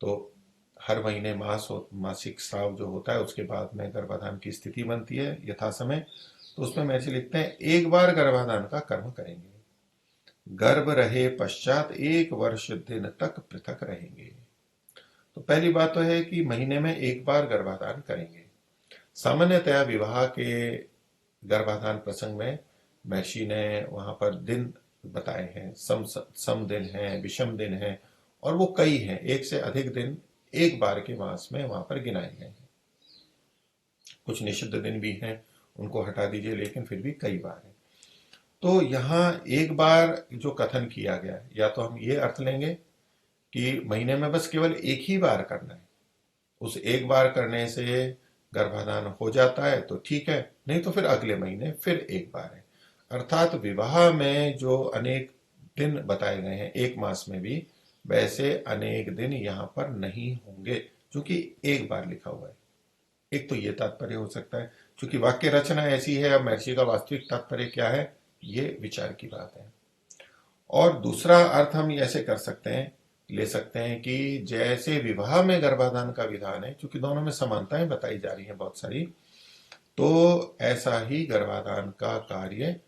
तो हर महीने मासिक स्राव जो होता है उसके बाद में गर्भाधान की स्थिति बनती है यथा समय, तो उसमें महर्षि लिखते हैं एक बार गर्भाधान का कर्म करेंगे, गर्भ रहे पश्चात 1 वर्ष दिन तक पृथक रहेंगे। तो पहली बात तो है कि महीने में एक बार गर्भाधान करेंगे। सामान्यतया विवाह के गर्भाधान प्रसंग में महर्षि ने वहां पर दिन बताए हैं, सम दिन है, विषम दिन है, और वो कई हैं, एक से अधिक दिन एक बार के मास में वहां पर गिनाए गए हैं। कुछ निषिद्ध दिन भी हैं, उनको हटा दीजिए, लेकिन फिर भी कई बार है। तो यहाँ एक बार जो कथन किया गया है, या तो हम ये अर्थ लेंगे कि महीने में बस केवल एक ही बार करना है, उस एक बार करने से गर्भाधान हो जाता है तो ठीक है, नहीं तो फिर अगले महीने फिर एक बार है। अर्थात विवाह में जो अनेक दिन बताए गए हैं एक मास में भी, वैसे अनेक दिन यहाँ पर नहीं होंगे, क्योंकि एक बार लिखा हुआ है। एक तो ये तात्पर्य हो सकता है, क्योंकि वाक्य रचना ऐसी है, अब महर्षि का वास्तविक तात्पर्य क्या है ये विचार की बात है। और दूसरा अर्थ हम ऐसे कर सकते हैं, ले सकते हैं कि जैसे विवाह में गर्भाधान का विधान है, क्योंकि दोनों में समानताएं बताई जा रही हैं बहुत सारी, तो ऐसा ही गर्भाधान का कार्य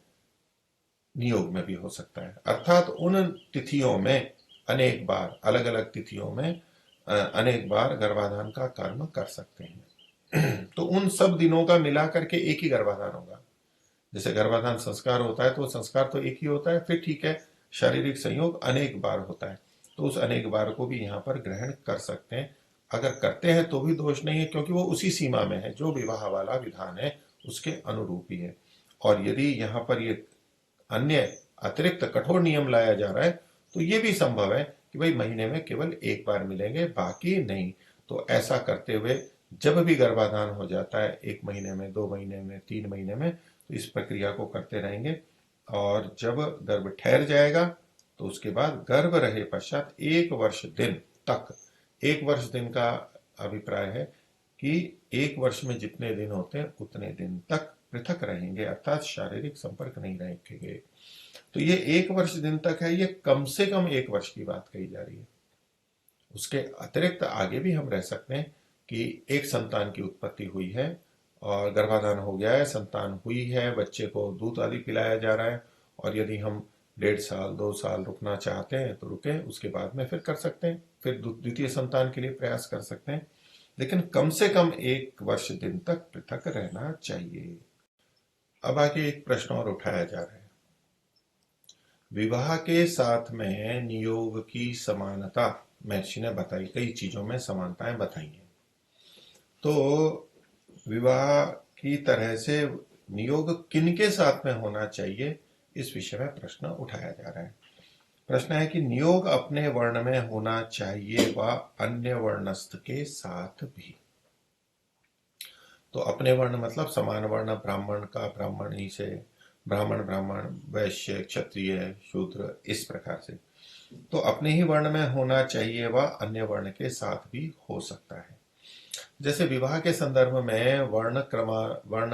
नियोग में भी हो सकता है। अर्थात उन तिथियों में अनेक बार, अलग अलग तिथियों में अनेक बार गर्भाधान का कर्म कर सकते हैं। तो उन सब दिनों का मिला करके एक ही गर्भाधान होगा, जैसे गर्भाधान संस्कार होता है तो वो संस्कार तो एक ही होता है, फिर ठीक है, शारीरिक संयोग अनेक बार होता है, तो उस अनेक बार को भी यहाँ पर ग्रहण कर सकते हैं। अगर करते हैं तो भी दोष नहीं है, क्योंकि वो उसी सीमा में है जो विवाह वाला विधान है उसके अनुरूप ही है। और यदि यहाँ पर ये अन्य अतिरिक्त कठोर नियम लाया जा रहा है तो ये भी संभव है कि भाई महीने में केवल एक बार मिलेंगे, बाकी नहीं। तो ऐसा करते हुए जब भी गर्भाधान हो जाता है, 1 महीने में, 2 महीने में, 3 महीने में, तो इस प्रक्रिया को करते रहेंगे। और जब गर्भ ठहर जाएगा तो उसके बाद गर्भ रहे पश्चात 1 वर्ष दिन तक, 1 वर्ष दिन का अभिप्राय है कि 1 वर्ष में जितने दिन होते हैं उतने दिन तक पृथक रहेंगे, अर्थात शारीरिक संपर्क नहीं रखेंगे। तो ये 1 वर्ष दिन तक है, ये कम से कम 1 वर्ष की बात कही जा रही है। उसके अतिरिक्त आगे भी हम रह सकते हैं कि एक संतान की उत्पत्ति हुई है और गर्भाधान हो गया है, संतान हुई है, बच्चे को दूध आदि पिलाया जा रहा है, और यदि हम 1.5 साल 2 साल रुकना चाहते हैं तो रुकें, उसके बाद में फिर कर सकते हैं, फिर द्वितीय संतान के लिए प्रयास कर सकते हैं, लेकिन कम से कम 1 वर्ष दिन तक पृथक रहना चाहिए। अब आगे एक प्रश्न और उठाया जा रहा है, विवाह के साथ में नियोग की समानता महर्षि ने बताई, कई चीजों में समानताएं बताई हैं। तो विवाह की तरह से नियोग किनके साथ में होना चाहिए, इस विषय में प्रश्न उठाया जा रहा है। प्रश्न है कि नियोग अपने वर्ण में होना चाहिए व अन्य वर्णस्थ के साथ भी। तो अपने वर्ण मतलब समान वर्ण, ब्राह्मण का ब्राह्मणी से, ब्राह्मण ब्राह्मण, वैश्य क्षत्रिय शूद्र, इस प्रकार से। तो अपने ही वर्ण में होना चाहिए व अन्य वर्ण के साथ भी हो सकता है। जैसे विवाह के संदर्भ में वर्ण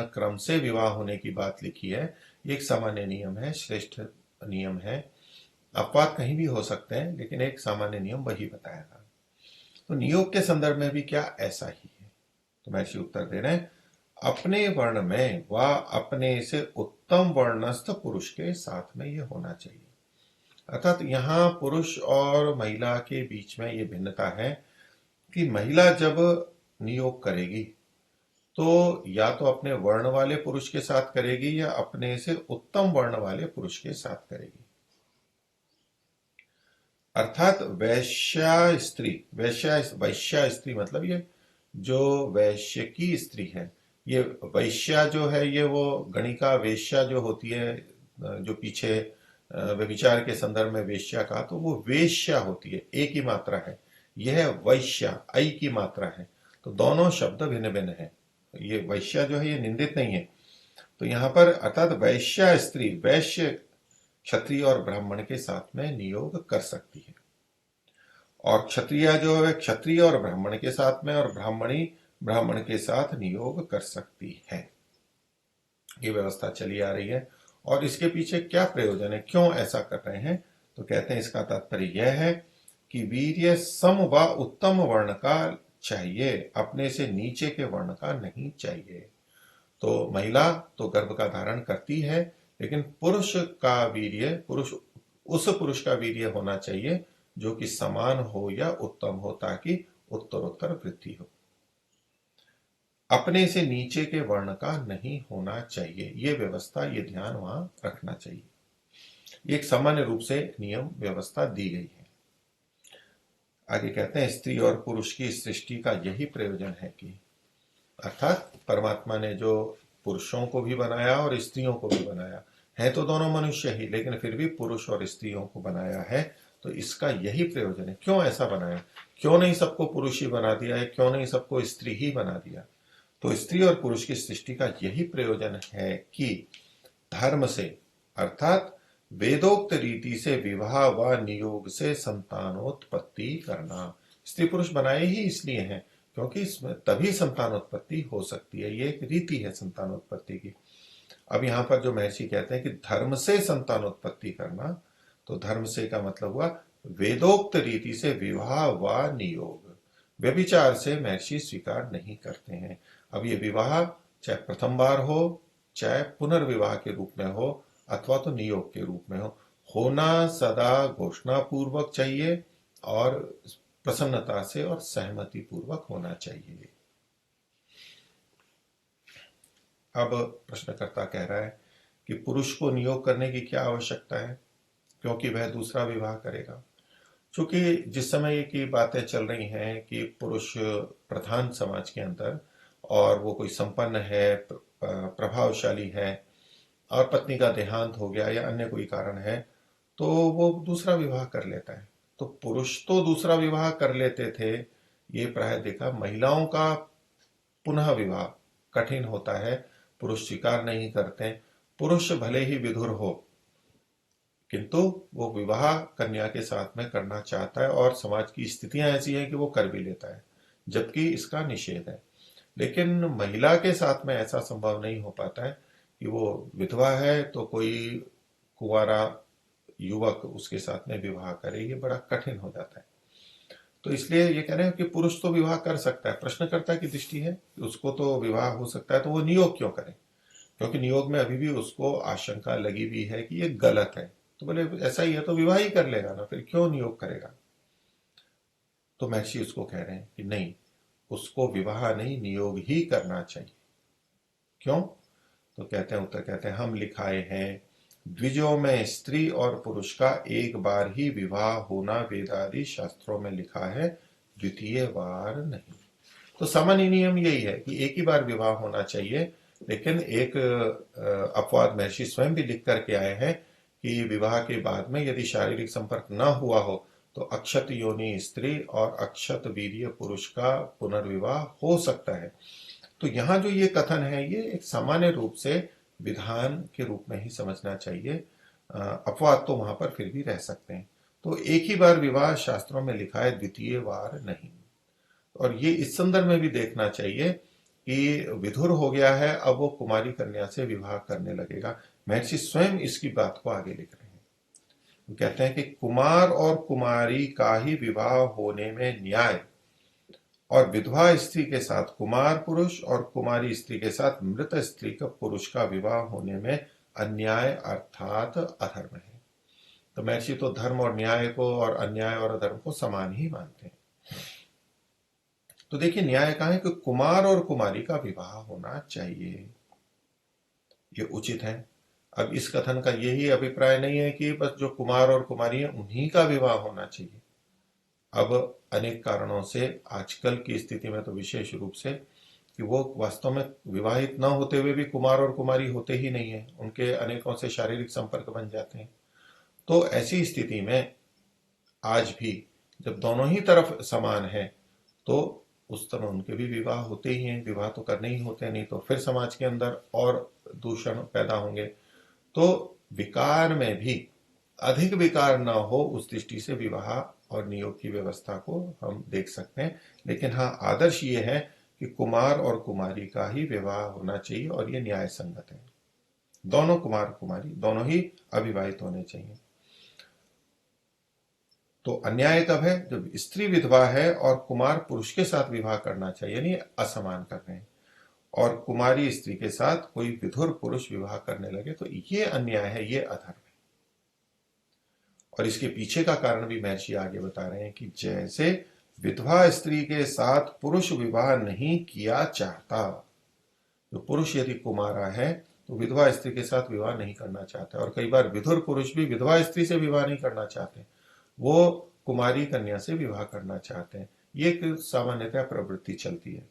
क्रम से विवाह होने की बात लिखी है, ये एक सामान्य नियम है, श्रेष्ठ नियम है। अपवाद कहीं भी हो सकते हैं, लेकिन एक सामान्य नियम वही बताएगा। तो नियोग के संदर्भ में भी क्या ऐसा ही है? तो महर्षि उत्तर दे रहे हैं, अपने वर्ण में व अपने से उत्तम वर्णस्थ पुरुष के साथ में ये होना चाहिए। अर्थात यहाँ पुरुष और महिला के बीच में ये भिन्नता है कि महिला जब नियोग करेगी तो या तो अपने वर्ण वाले पुरुष के साथ करेगी या अपने से उत्तम वर्ण वाले पुरुष के साथ करेगी। अर्थात वैश्या स्त्री मतलब ये जो वैश्य की स्त्री है, ये वैश्या जो है ये वो गणिका वेश्या जो होती है, जो पीछे व्यभिचार के संदर्भ में वेश्या कहा, तो वो वेश्या होती है, एक ही मात्रा है। यह वैश्या आई की मात्रा है, तो दोनों शब्द भिन्न भिन्न है। ये वैश्या जो है ये निंदित नहीं है। तो यहाँ पर अर्थात वैश्या स्त्री वैश्य क्षत्रिय और ब्राह्मण के साथ में नियोग कर सकती है, और क्षत्रिय जो है क्षत्रिय और ब्राह्मण के साथ में, और ब्राह्मणी ब्राह्मण के साथ नियोग कर सकती है। ये व्यवस्था चली आ रही है। और इसके पीछे क्या प्रयोजन है, क्यों ऐसा कर रहे हैं? तो कहते हैं इसका तात्पर्य यह है कि वीर्य सम व उत्तम वर्ण का चाहिए, अपने से नीचे के वर्ण का नहीं चाहिए। तो महिला तो गर्भ का धारण करती है, लेकिन पुरुष का वीर्य, उस पुरुष का वीर्य होना चाहिए जो कि समान हो या उत्तम हो, ताकि उत्तरोत्तर वृद्धि हो। अपने से नीचे के वर्ण का नहीं होना चाहिए, ये व्यवस्था, ये ध्यान वहां रखना चाहिए। एक सामान्य रूप से नियम व्यवस्था दी गई है। आगे कहते हैं, स्त्री और पुरुष की सृष्टि का यही प्रयोजन है कि, अर्थात परमात्मा ने जो पुरुषों को भी बनाया और स्त्रियों को भी बनाया है, तो दोनों मनुष्य ही, लेकिन फिर भी पुरुष और स्त्रियों को बनाया है, तो इसका यही प्रयोजन है। क्यों ऐसा बनाया? क्यों नहीं सबको पुरुष ही बना दिया है, क्यों नहीं सबको स्त्री ही बना दिया? तो स्त्री और पुरुष की सृष्टि का यही प्रयोजन है कि धर्म से, अर्थात वेदोक्त रीति से विवाह व नियोग से संतानोत्पत्ति करना। स्त्री पुरुष बनाए ही इसलिए हैं क्योंकि इसमें तभी संतानोत्पत्ति हो सकती है, ये एक रीति है संतानोत्पत्ति की। अब यहां पर जो महर्षि कहते हैं कि धर्म से संतानोत्पत्ति करना, तो धर्म से का मतलब हुआ वेदोक्त रीति से विवाह व नियोग। व्यभिचार से महर्षि स्वीकार नहीं करते हैं। अब ये विवाह चाहे प्रथम बार हो, चाहे पुनर्विवाह के रूप में हो, अथवा तो नियोग के रूप में हो, होना सदा घोषणा पूर्वक चाहिए और प्रसन्नता से और सहमति पूर्वक होना चाहिए। अब प्रश्नकर्ता कह रहा है कि पुरुष को नियोग करने की क्या आवश्यकता है, क्योंकि वह दूसरा विवाह करेगा। चूंकि जिस समय की बातें चल रही हैं कि पुरुष प्रधान समाज के अंदर और वो कोई संपन्न है, प्रभावशाली है, और पत्नी का देहांत हो गया या अन्य कोई कारण है, तो वो दूसरा विवाह कर लेता है। तो पुरुष तो दूसरा विवाह कर लेते थे, ये प्राय देखा। महिलाओं का पुनः विवाह कठिन होता है, पुरुष स्वीकार नहीं करते। पुरुष भले ही विधुर हो, किंतु वो विवाह कन्या के साथ में करना चाहता है, और समाज की स्थितियां ऐसी हैं कि वो कर भी लेता है, जबकि इसका निषेध है। लेकिन महिला के साथ में ऐसा संभव नहीं हो पाता है कि वो विधवा है तो कोई कुंवारा युवक उसके साथ में विवाह करे, ये बड़ा कठिन हो जाता है। तो इसलिए ये कह रहे हैं कि पुरुष तो विवाह कर सकता है। प्रश्नकर्ता की दृष्टि है कि उसको तो विवाह हो सकता है, तो वो नियोग क्यों करे, क्योंकि नियोग में अभी भी उसको आशंका लगी हुई है कि ये गलत है। तो बोले ऐसा ही है तो विवाह ही कर लेगा ना, फिर क्यों नियोग करेगा। तो महर्षि उसको कह रहे हैं कि नहीं, उसको विवाह नहीं, नियोग ही करना चाहिए। क्यों? तो कहते हैं, उत्तर कहते हैं, हम लिखाए हैं द्विजों में स्त्री और पुरुष का एक बार ही विवाह होना वेदादि शास्त्रों में लिखा है, द्वितीय बार नहीं। तो सामान्य नियम यही है कि एक ही बार विवाह होना चाहिए। लेकिन एक अपवाद महर्षि स्वयं भी लिख करके आए हैं कि विवाह के बाद में यदि शारीरिक संपर्क न हुआ हो तो अक्षत योनि स्त्री और अक्षत वीर्य पुरुष का पुनर्विवाह हो सकता है। तो यहाँ जो ये कथन है, ये एक सामान्य रूप से विधान के रूप में ही समझना चाहिए। अपवाद तो वहां पर फिर भी रह सकते हैं। तो एक ही बार विवाह शास्त्रों में लिखा है, द्वितीय बार नहीं। और ये इस संदर्भ में भी देखना चाहिए कि विधुर हो गया है, अब वो कुमारी कन्या से विवाह करने लगेगा। महर्षि स्वयं इसकी बात को आगे लिख रहे हैं। वो कहते हैं कि कुमार और कुमारी का ही विवाह होने में न्याय, और विधवा स्त्री के साथ कुमार पुरुष और कुमारी स्त्री के साथ मृत स्त्री का पुरुष का विवाह होने में अन्याय अर्थात अधर्म है। तो महर्षि तो धर्म और न्याय को और अन्याय और अधर्म को समान ही मानते हैं। तो देखिए, न्याय कहा है कि कुमार और कुमारी का विवाह होना चाहिए, ये उचित है। अब इस कथन का यही अभिप्राय नहीं है कि बस जो कुमार और कुमारी है उन्हीं का विवाह होना चाहिए। अब अनेक कारणों से आजकल की स्थिति में तो विशेष रूप से कि वो वास्तव में विवाहित न होते हुए भी कुमार और कुमारी होते ही नहीं है, उनके अनेकों से शारीरिक संपर्क बन जाते हैं। तो ऐसी स्थिति में आज भी जब दोनों ही तरफ समान है तो उस तरह उनके भी विवाह होते ही हैं। विवाह तो करने ही होते हैं, नहीं तो फिर समाज के अंदर और दूषण पैदा होंगे। तो विकार में भी अधिक विकार न हो, उस दृष्टि से विवाह और नियोग की व्यवस्था को हम देख सकते हैं। लेकिन हाँ, आदर्श ये है कि कुमार और कुमारी का ही विवाह होना चाहिए, और ये न्याय संगत है। दोनों कुमार कुमारी दोनों ही अविवाहित होने चाहिए। तो अन्याय कब है? जब स्त्री विधवा है और कुमार पुरुष के साथ विवाह करना चाहिए, यानी असमान कर रहे हैं, और कुमारी स्त्री के साथ कोई विधुर पुरुष विवाह करने लगे, तो ये अन्याय है, ये अधर्म है। और इसके पीछे का कारण भी महर्षि आगे बता रहे हैं कि जैसे विधवा स्त्री के साथ पुरुष विवाह नहीं किया चाहता, जो पुरुष यदि कुमारा है तो विधवा स्त्री के साथ विवाह नहीं करना चाहता, और कई बार विधुर पुरुष भी विधवा स्त्री से विवाह नहीं करना चाहते, वो कुमारी कन्या से विवाह करना चाहते हैं। ये एक सामान्यतः प्रवृत्ति चलती है।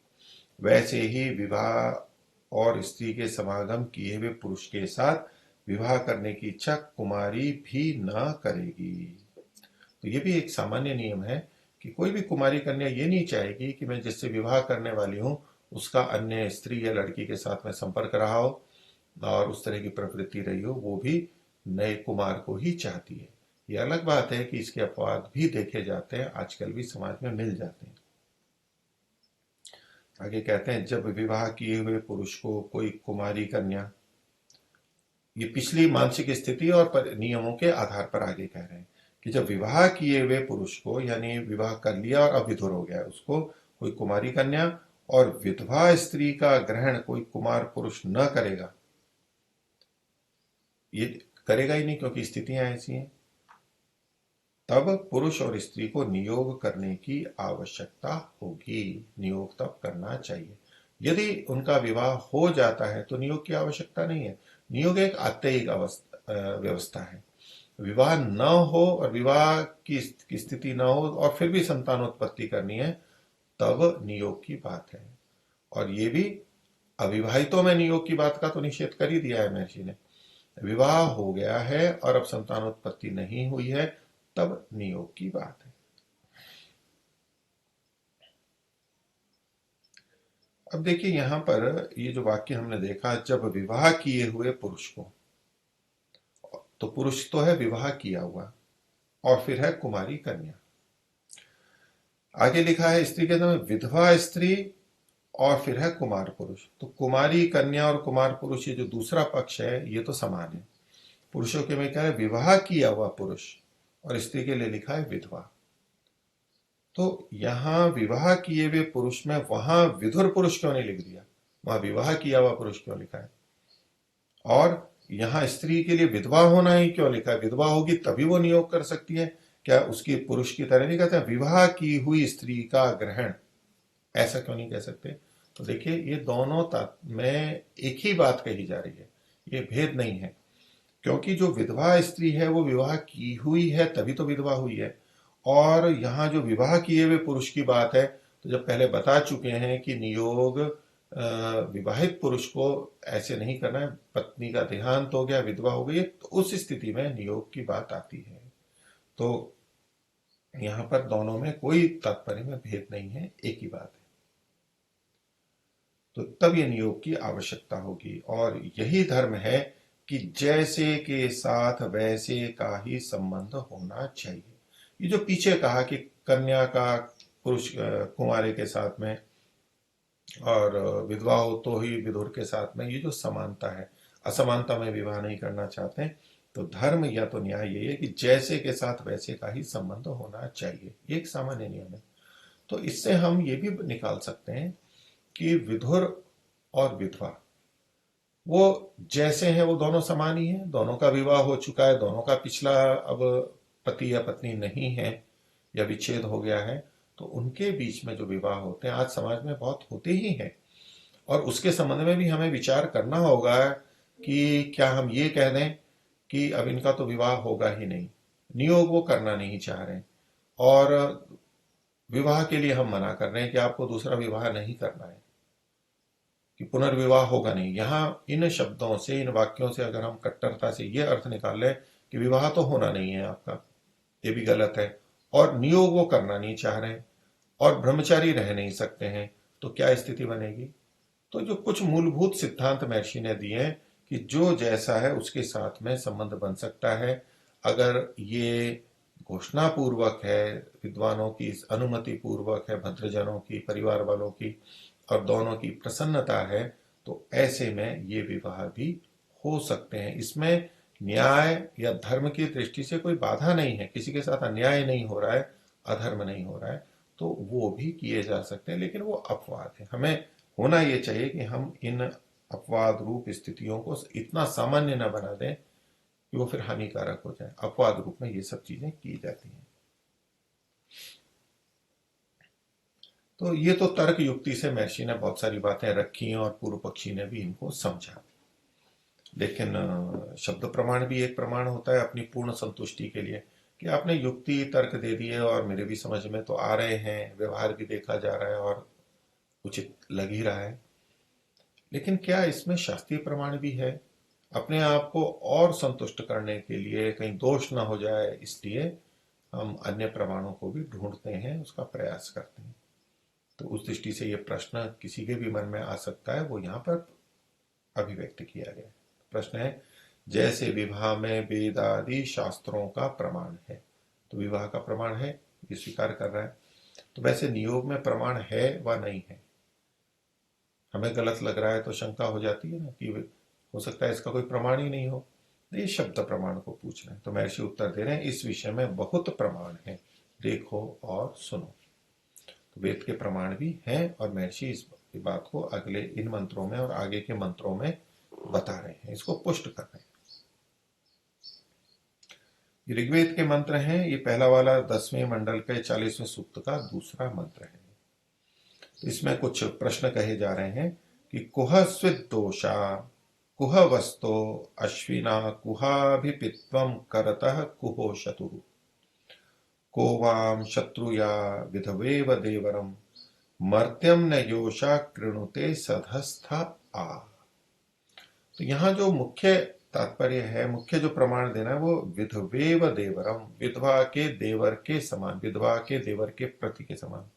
वैसे ही विवाह और स्त्री के समागम किए हुए पुरुष के साथ विवाह करने की इच्छा कुमारी भी न करेगी। तो ये भी एक सामान्य नियम है कि कोई भी कुमारी कन्या ये नहीं चाहेगी कि मैं जिससे विवाह करने वाली हूं उसका अन्य स्त्री या लड़की के साथ में संपर्क रहा हो और उस तरह की प्रवृत्ति रही हो। वो भी नए कुमार को ही चाहती है। ये अलग बात है कि इसके अपवाद भी देखे जाते हैं, आजकल भी समाज में मिल जाते हैं। आगे कहते हैं, जब विवाह किए हुए पुरुष को कोई कुमारी कन्या, ये पिछली मानसिक स्थिति और नियमों के आधार पर आगे कह रहे हैं कि जब विवाह किए हुए पुरुष को, यानी विवाह कर लिया और अब विधुर हो गया, उसको कोई कुमारी कन्या और विधवा स्त्री का ग्रहण कोई कुमार पुरुष न करेगा, ये करेगा ही नहीं क्योंकि स्थितियां ऐसी हैं, तब पुरुष और स्त्री को नियोग करने की आवश्यकता होगी। नियोग तब करना चाहिए। यदि उनका विवाह हो जाता है तो नियोग की आवश्यकता नहीं है। नियोग एक आत्ययिक व्यवस्था है। विवाह न हो और विवाह की स्थिति न हो और फिर भी संतानोत्पत्ति करनी है, तब नियोग की बात है। और ये भी अविवाहितों में नियोग की बात का तो निषेध कर ही दिया है महर्षि ने। विवाह हो गया है और अब संतानोत्पत्ति नहीं हुई है, तब नियोग की बात है। अब देखिए यहां पर ये जो वाक्य हमने देखा, जब विवाह किए हुए पुरुष को, तो पुरुष तो है विवाह किया हुआ, और फिर है कुमारी कन्या। आगे लिखा है स्त्री के समय विधवा स्त्री, और फिर है कुमार पुरुष। तो कुमारी कन्या और कुमार पुरुष, ये जो दूसरा पक्ष है, ये तो समान है। पुरुषों के में क्या है, विवाह किया हुआ पुरुष, और स्त्री के लिए लिखा है विधवा। तो यहां विवाह किए हुए पुरुष में वहां विधुर पुरुष क्यों नहीं लिख दिया, वहां विवाह किया हुआ पुरुष क्यों लिखा है? और यहां स्त्री के लिए विधवा होना ही क्यों लिखा है? विधवा होगी तभी वो नियोग कर सकती है, क्या उसकी पुरुष की तरह नहीं कहते विवाह की हुई स्त्री का ग्रहण, ऐसा क्यों नहीं कह सकते? तो देखिए ये दोनों में एक ही बात कही जा रही है, ये भेद नहीं है। क्योंकि जो विधवा स्त्री है वो विवाह की हुई है तभी तो विधवा हुई है, और यहाँ जो विवाह किए हुए पुरुष की बात है, तो जब पहले बता चुके हैं कि नियोग विवाहित पुरुष को ऐसे नहीं करना है, पत्नी का देहांत हो गया, विधवा हो गई, तो उस स्थिति में नियोग की बात आती है। तो यहाँ पर दोनों में कोई तात्पर्य में भेद नहीं है, एक ही बात है। तो तब ये नियोग की आवश्यकता होगी, और यही धर्म है कि जैसे के साथ वैसे का ही संबंध होना चाहिए। ये जो पीछे कहा कि कन्या का पुरुष कुमारे के साथ में और विधवा हो तो ही विधुर के साथ में, ये जो समानता है, असमानता में विवाह नहीं करना चाहते हैं। तो धर्म या तो न्याय यही है कि जैसे के साथ वैसे का ही संबंध होना चाहिए, ये एक सामान्य नियम है। तो इससे हम ये भी निकाल सकते हैं कि विधुर और विधवा वो जैसे हैं, वो दोनों समान ही हैं, दोनों का विवाह हो चुका है, दोनों का पिछला अब पति या पत्नी नहीं है या विच्छेद हो गया है, तो उनके बीच में जो विवाह होते हैं आज समाज में बहुत होते ही हैं। और उसके संबंध में भी हमें विचार करना होगा कि क्या हम ये कह दें कि अब इनका तो विवाह होगा ही नहीं, नियोग वो करना नहीं चाह रहे, और विवाह के लिए हम मना कर रहे हैं कि आपको दूसरा विवाह नहीं करना है, कि पुनर्विवाह होगा नहीं। यहां इन शब्दों से, इन वाक्यों से अगर हम कट्टरता से ये अर्थ निकाल लें कि विवाह तो होना नहीं है आपका, ये भी गलत है, और नियोग वो करना नहीं चाह रहे हैं, और ब्रह्मचारी रह नहीं सकते हैं, तो क्या स्थिति बनेगी? तो जो कुछ मूलभूत सिद्धांत महर्षि ने दिए हैं कि जो जैसा है उसके साथ में संबंध बन सकता है, अगर ये घोषणा पूर्वक है, विद्वानों की अनुमति पूर्वक है, भद्रजनों की, परिवार वालों की, और दोनों की प्रसन्नता है, तो ऐसे में ये विवाह भी हो सकते हैं। इसमें न्याय या धर्म की दृष्टि से कोई बाधा नहीं है, किसी के साथ अन्याय नहीं हो रहा है, अधर्म नहीं हो रहा है, तो वो भी किए जा सकते हैं। लेकिन वो अपवाद है, हमें होना ये चाहिए कि हम इन अपवाद रूप स्थितियों को इतना सामान्य न बना दें कि वो फिर हानिकारक हो जाए। अपवाद रूप में ये सब चीजें की जाती हैं। तो ये तो तर्क युक्ति से महर्षि ने बहुत सारी बातें रखी और पूर्व पक्षी ने भी इनको समझा। लेकिन शब्द प्रमाण भी एक प्रमाण होता है अपनी पूर्ण संतुष्टि के लिए, कि आपने युक्ति तर्क दे दिए और मेरे भी समझ में तो आ रहे हैं, व्यवहार भी देखा जा रहा है और उचित लग ही रहा है, लेकिन क्या इसमें शास्त्रीय प्रमाण भी है? अपने आप को और संतुष्ट करने के लिए, कहीं दोष ना हो जाए, इसलिए हम अन्य प्रमाणों को भी ढूंढते हैं, उसका प्रयास करते हैं। तो उस दृष्टि से ये प्रश्न किसी के भी मन में आ सकता है, वो यहाँ पर अभिव्यक्त किया गया। प्रश्न है, जैसे विवाह में वेद आदि शास्त्रों का प्रमाण है, तो विवाह का प्रमाण है, ये स्वीकार कर रहा है, तो वैसे नियोग में प्रमाण है व नहीं है? हमें गलत लग रहा है तो शंका हो जाती है ना कि हो सकता है इसका कोई प्रमाण ही नहीं हो। ये शब्द प्रमाण को पूछ रहे हैं, तो महर्षि उत्तर दे रहे हैं, इस विषय में बहुत प्रमाण है, देखो और सुनो। तो वेद के प्रमाण भी हैं, और महर्षि इस बात को अगले इन मंत्रों में और आगे के मंत्रों में बता रहे हैं, इसको पुष्ट कर रहे हैं। ऋग्वेद के मंत्र हैं, ये पहला वाला 10वें मंडल के 40वें सूक्त का दूसरा मंत्र है। तो इसमें कुछ प्रश्न कहे जा रहे हैं कि कुह स्वित दोषा, कुहवस्तो अश्विना कुहाभिपित्वं करतः कुहो शतुः को वाम शत्रुया विधवेव देवरम मर्त्यम न योषा कृणुते सधस्था आ। तो यहाँ जो मुख्य तात्पर्य है, मुख्य जो प्रमाण देना है वो विधवेव देवरम, विधवा के देवर के समान, विधवा के देवर के प्रति के समान।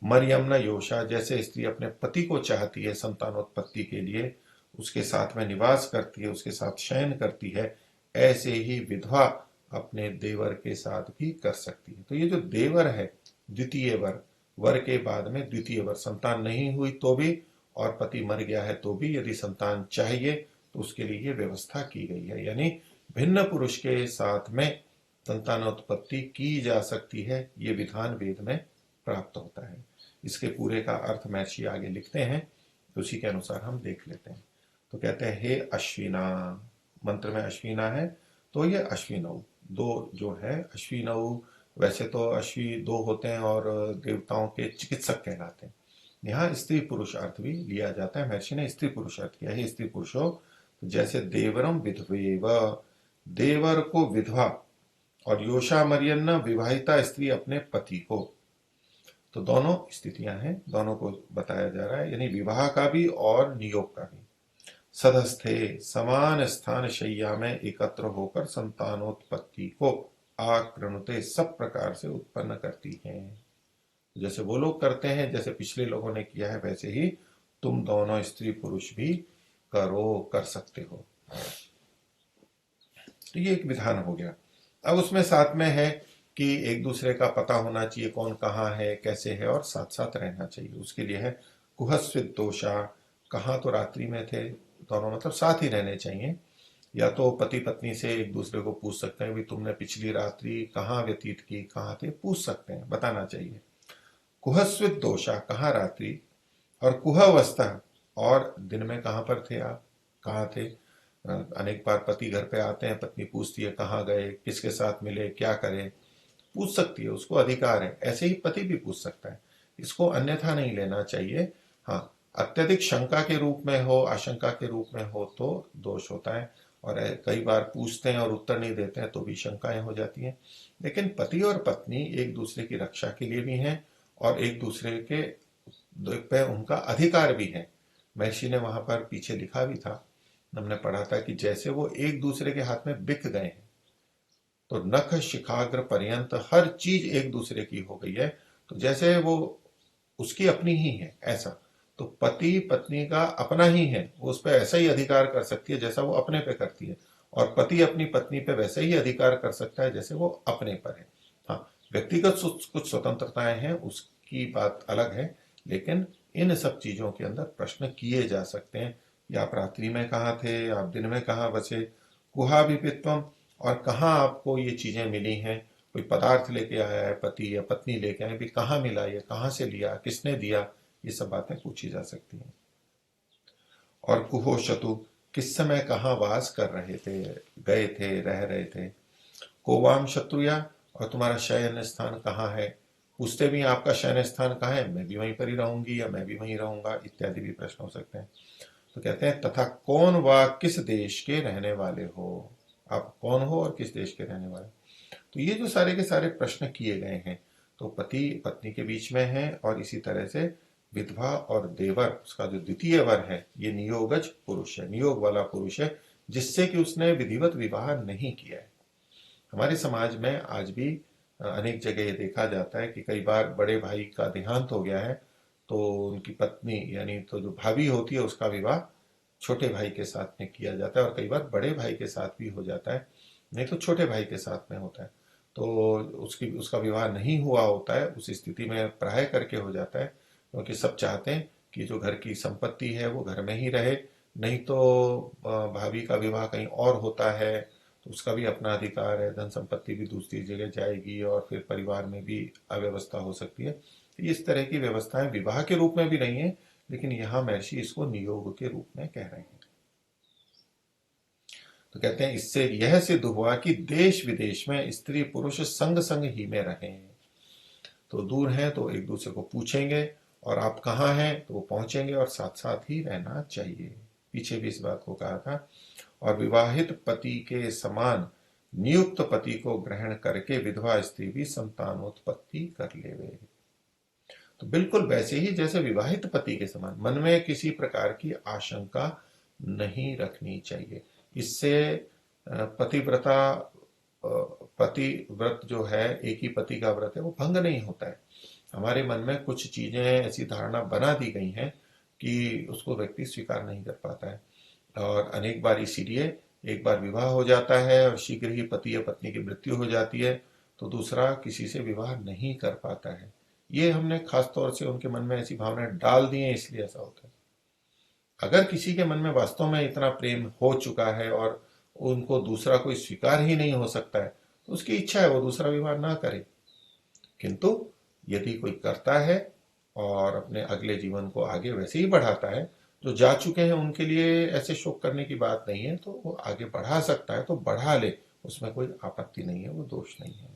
मरियम न योषा, जैसे स्त्री अपने पति को चाहती है संतानोत्पत्ति के लिए, उसके साथ में निवास करती है, उसके साथ शयन करती है, ऐसे ही विधवा अपने देवर के साथ भी कर सकती है। तो ये जो देवर है, द्वितीय वर, वर के बाद में द्वितीय वर, संतान नहीं हुई तो भी और पति मर गया है तो भी यदि संतान चाहिए तो उसके लिए व्यवस्था की गई है। यानी भिन्न पुरुष के साथ में संतानोत्पत्ति की जा सकती है, ये विधान वेद में प्राप्त होता है। इसके पूरे का अर्थ महर्षि आगे लिखते हैं, उसी के अनुसार हम देख लेते हैं। तो कहते हैं हे अश्विना, मंत्र में अश्विना है तो ये अश्विनौ, दो जो है अश्विनौ, वैसे तो अश्वी दो होते हैं और देवताओं के चिकित्सक कहलाते हैं। यहाँ स्त्री पुरुष अर्थ भी लिया जाता है, महर्षि ने स्त्री पुरुष अर्थ किया है। स्त्री पुरुषो, तो जैसे देवरम विधवेव, देवर को विधवा, और योषा मरियन्न विवाहिता स्त्री अपने पति को। तो दोनों स्थितियां हैं, दोनों को बताया जा रहा है, यानी विवाह का भी और नियोग का भी। सदस्थे, समान स्थान शैया में एकत्र होकर संतानोत्पत्ति को आकृणुते, सब प्रकार से उत्पन्न करती हैं। जैसे वो लोग करते हैं, जैसे पिछले लोगों ने किया है, वैसे ही तुम दोनों स्त्री पुरुष भी कर सकते हो। तो ये एक विधान हो गया। अब उसमें साथ में है कि एक दूसरे का पता होना चाहिए, कौन कहाँ है, कैसे है, और साथ साथ रहना चाहिए। उसके लिए है कुहस्वित दोषा, कहाँ तो रात्रि में थे दोनों, मतलब साथ ही रहने चाहिए। या तो पति पत्नी से एक दूसरे को पूछ सकते हैं भी तुमने पिछली रात्रि कहाँ व्यतीत की, कहाँ थे, पूछ सकते हैं, बताना चाहिए। कुहस्वित दोषा, कहाँ रात्रि, और कुहवस्था, और दिन में कहाँ पर थे आप, कहाँ थे। अनेक बार पति घर पे आते हैं, पत्नी पूछती है कहाँ गए, किसके साथ मिले, क्या करे, पूछ सकती है, उसको अधिकार है। ऐसे ही पति भी पूछ सकता है, इसको अन्यथा नहीं लेना चाहिए। हाँ, अत्यधिक शंका के रूप में हो, आशंका के रूप में हो तो दोष होता है, और कई बार पूछते हैं और उत्तर नहीं देते हैं तो भी शंकाएं हो जाती हैं। लेकिन पति और पत्नी एक दूसरे की रक्षा के लिए भी हैं, और एक दूसरे के पे उनका अधिकार भी है। महर्षि ने वहां पर पीछे लिखा भी था, हमने पढ़ा था कि जैसे वो एक दूसरे के हाथ में बिक गए हैं, तो नख शिखाग्र पर्यंत हर चीज एक दूसरे की हो गई है, तो जैसे वो उसकी अपनी ही है ऐसा, तो पति पत्नी का अपना ही है, वो उस पर ऐसा ही अधिकार कर सकती है जैसा वो अपने पे करती है, और पति अपनी पत्नी पे वैसे ही अधिकार कर सकता है जैसे वो अपने पर है। हाँ, व्यक्तिगत कुछ स्वतंत्रताएं हैं, उसकी बात अलग है, लेकिन इन सब चीजों के अंदर प्रश्न किए जा सकते हैं। या आप रात्रि में कहाँ थे, आप दिन में कहाँ बसे, कुहाभिपित्वम, और कहाँ आपको ये चीजें मिली हैं, कोई पदार्थ लेके आया है पति या पत्नी लेके आए, भी कहाँ मिला, ये कहाँ से लिया, किसने दिया, ये सब बातें पूछी जा सकती हैं। और कुहो शतु, किस समय कहाँ वास कर रहे थे, गए थे, रह रहे थे। कोवाम शत्रुया, और तुम्हारा शयन स्थान कहाँ है, पूछते भी आपका शयन स्थान कहाँ है, मैं भी वहीं पर ही रहूंगी या मैं भी वहीं रहूंगा, इत्यादि भी प्रश्न हो सकते हैं। तो कहते हैं तथा कौन व किस देश के रहने वाले हो, आप कौन हो और किस देश के रहने वाले। तो ये जो सारे के सारे प्रश्न किए गए हैं, तो पति पत्नी के बीच में है, और इसी तरह से विधवा और देवर, उसका जो द्वितीय वर है, ये नियोगज पुरुष है, नियोग वाला पुरुष है, जिससे कि उसने विधिवत विवाह नहीं किया है। हमारे समाज में आज भी अनेक जगह ये देखा जाता है कि कई बार बड़े भाई का देहांत हो गया है, तो उनकी पत्नी यानी तो जो भाभी होती है उसका विवाह छोटे भाई के साथ में किया जाता है, और कई बार बड़े भाई के साथ भी हो जाता है, नहीं तो छोटे भाई के साथ में होता है। तो उसका विवाह नहीं हुआ होता है, उस स्थिति में प्राय करके हो जाता है, क्योंकि सब चाहते हैं कि जो घर की संपत्ति है वो घर में ही रहे, नहीं तो भाभी का विवाह कहीं और होता है तो उसका भी अपना अधिकार है, धन संपत्ति भी दूसरी जगह जाएगी, और फिर परिवार में भी अव्यवस्था हो सकती है। तो इस तरह की व्यवस्थाएं विवाह के रूप में भी नहीं है, लेकिन यहाँ महर्षि इसको नियोग के रूप में कह रहे हैं। तो कहते हैं इससे यह सिद्ध हुआ कि देश विदेश में स्त्री पुरुष संग संग ही में रहें। तो दूर हैं तो एक दूसरे को पूछेंगे, और आप कहाँ हैं तो वो पहुंचेंगे, और साथ साथ ही रहना चाहिए। पीछे भी इस बात को कहा था। और विवाहित पति के समान नियुक्त पति को ग्रहण करके विधवा स्त्री भी संतानोत्पत्ति कर लेवे। तो बिल्कुल वैसे ही जैसे विवाहित पति के समान मन में किसी प्रकार की आशंका नहीं रखनी चाहिए। इससे पतिव्रता पति व्रत जो है, एक ही पति का व्रत है, वो भंग नहीं होता है। हमारे मन में कुछ चीजें ऐसी धारणा बना दी गई हैं कि उसको व्यक्ति स्वीकार नहीं कर पाता है। और अनेक बार इसीलिए एक बार विवाह हो जाता है और शीघ्र ही पति या पत्नी की मृत्यु हो जाती है तो दूसरा किसी से विवाह नहीं कर पाता है। ये हमने खास तौर से उनके मन में ऐसी भावनाएं डाल दी हैं, इसलिए ऐसा होता है। अगर किसी के मन में वास्तव में इतना प्रेम हो चुका है और उनको दूसरा कोई स्वीकार ही नहीं हो सकता है तो उसकी इच्छा है वो दूसरा विवाह ना करे। किंतु यदि कोई करता है और अपने अगले जीवन को आगे वैसे ही बढ़ाता है, जो जा चुके हैं उनके लिए ऐसे शोक करने की बात नहीं है, तो वो आगे बढ़ा सकता है तो बढ़ा ले, उसमें कोई आपत्ति नहीं है, वो दोष नहीं है।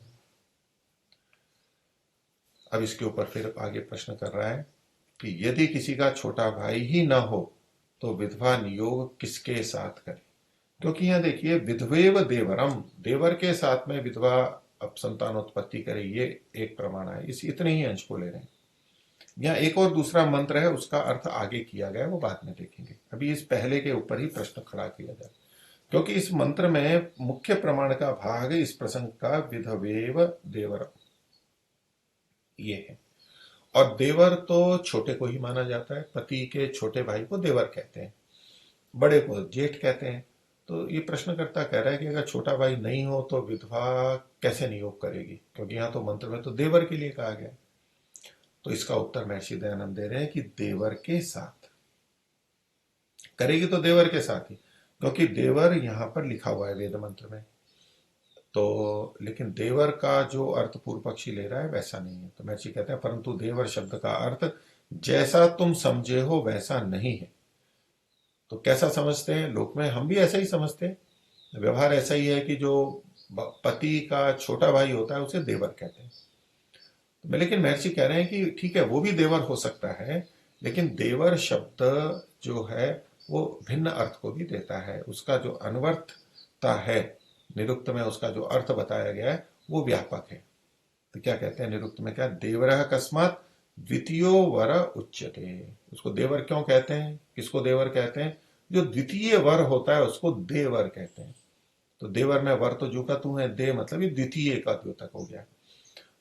अब इसके ऊपर फिर आगे प्रश्न कर रहा है कि यदि किसी का छोटा भाई ही न हो तो विधवा नियोग किसके साथ करे। क्योंकि यहां देखिए विधवेव देवरम, देवर के साथ में विधवा अब संतानोत्पत्ति करे, ये एक प्रमाण है। इस इतने ही अंश को ले रहे हैं। यहाँ एक और दूसरा मंत्र है, उसका अर्थ आगे किया गया है, वो बाद में देखेंगे। अभी इस पहले के ऊपर ही प्रश्न खड़ा किया जाए, क्योंकि इस मंत्र में मुख्य प्रमाण का भाग इस प्रसंग का विधवेव देवर ये है। और देवर तो छोटे को ही माना जाता है, पति के छोटे भाई को देवर कहते हैं, बड़े को जेठ कहते हैं। तो ये प्रश्नकर्ता कह रहा है कि अगर छोटा भाई नहीं हो तो विधवा कैसे नियोग करेगी, क्योंकि यहाँ तो मंत्र में तो देवर के लिए कहा गया। तो इसका उत्तर महर्षि दयानंद दे रहे हैं कि देवर के साथ करेगी, तो देवर के साथ ही, क्योंकि देवर यहां पर लिखा हुआ है वेद मंत्र में। तो लेकिन देवर का जो अर्थ पूर्व पक्षी ले रहा है वैसा नहीं है। तो महर्षि कहते हैं परंतु देवर शब्द का अर्थ जैसा तुम समझे हो वैसा नहीं है। तो कैसा समझते हैं लोक में, हम भी ऐसा ही समझते हैं। व्यवहार ऐसा ही है कि जो पति का छोटा भाई होता है उसे देवर कहते हैं। तो लेकिन महर्षि कह रहे हैं कि ठीक है वो भी देवर हो सकता है, लेकिन देवर शब्द जो है वो भिन्न अर्थ को भी देता है। उसका जो अनवर्थता है निरुक्त में, उसका जो अर्थ बताया गया है वो व्यापक है। तो क्या कहते हैं निरुक्त में, क्या देवरः कस्मात् द्वितीयो वर उच्यते। उसको देवर क्यों कहते हैं, किसको देवर कहते हैं, जो द्वितीय वर होता है उसको देवर कहते हैं। तो देवर में वर तो जू का तू है, दे मतलब ये द्वितीय का द्योतक हो गया।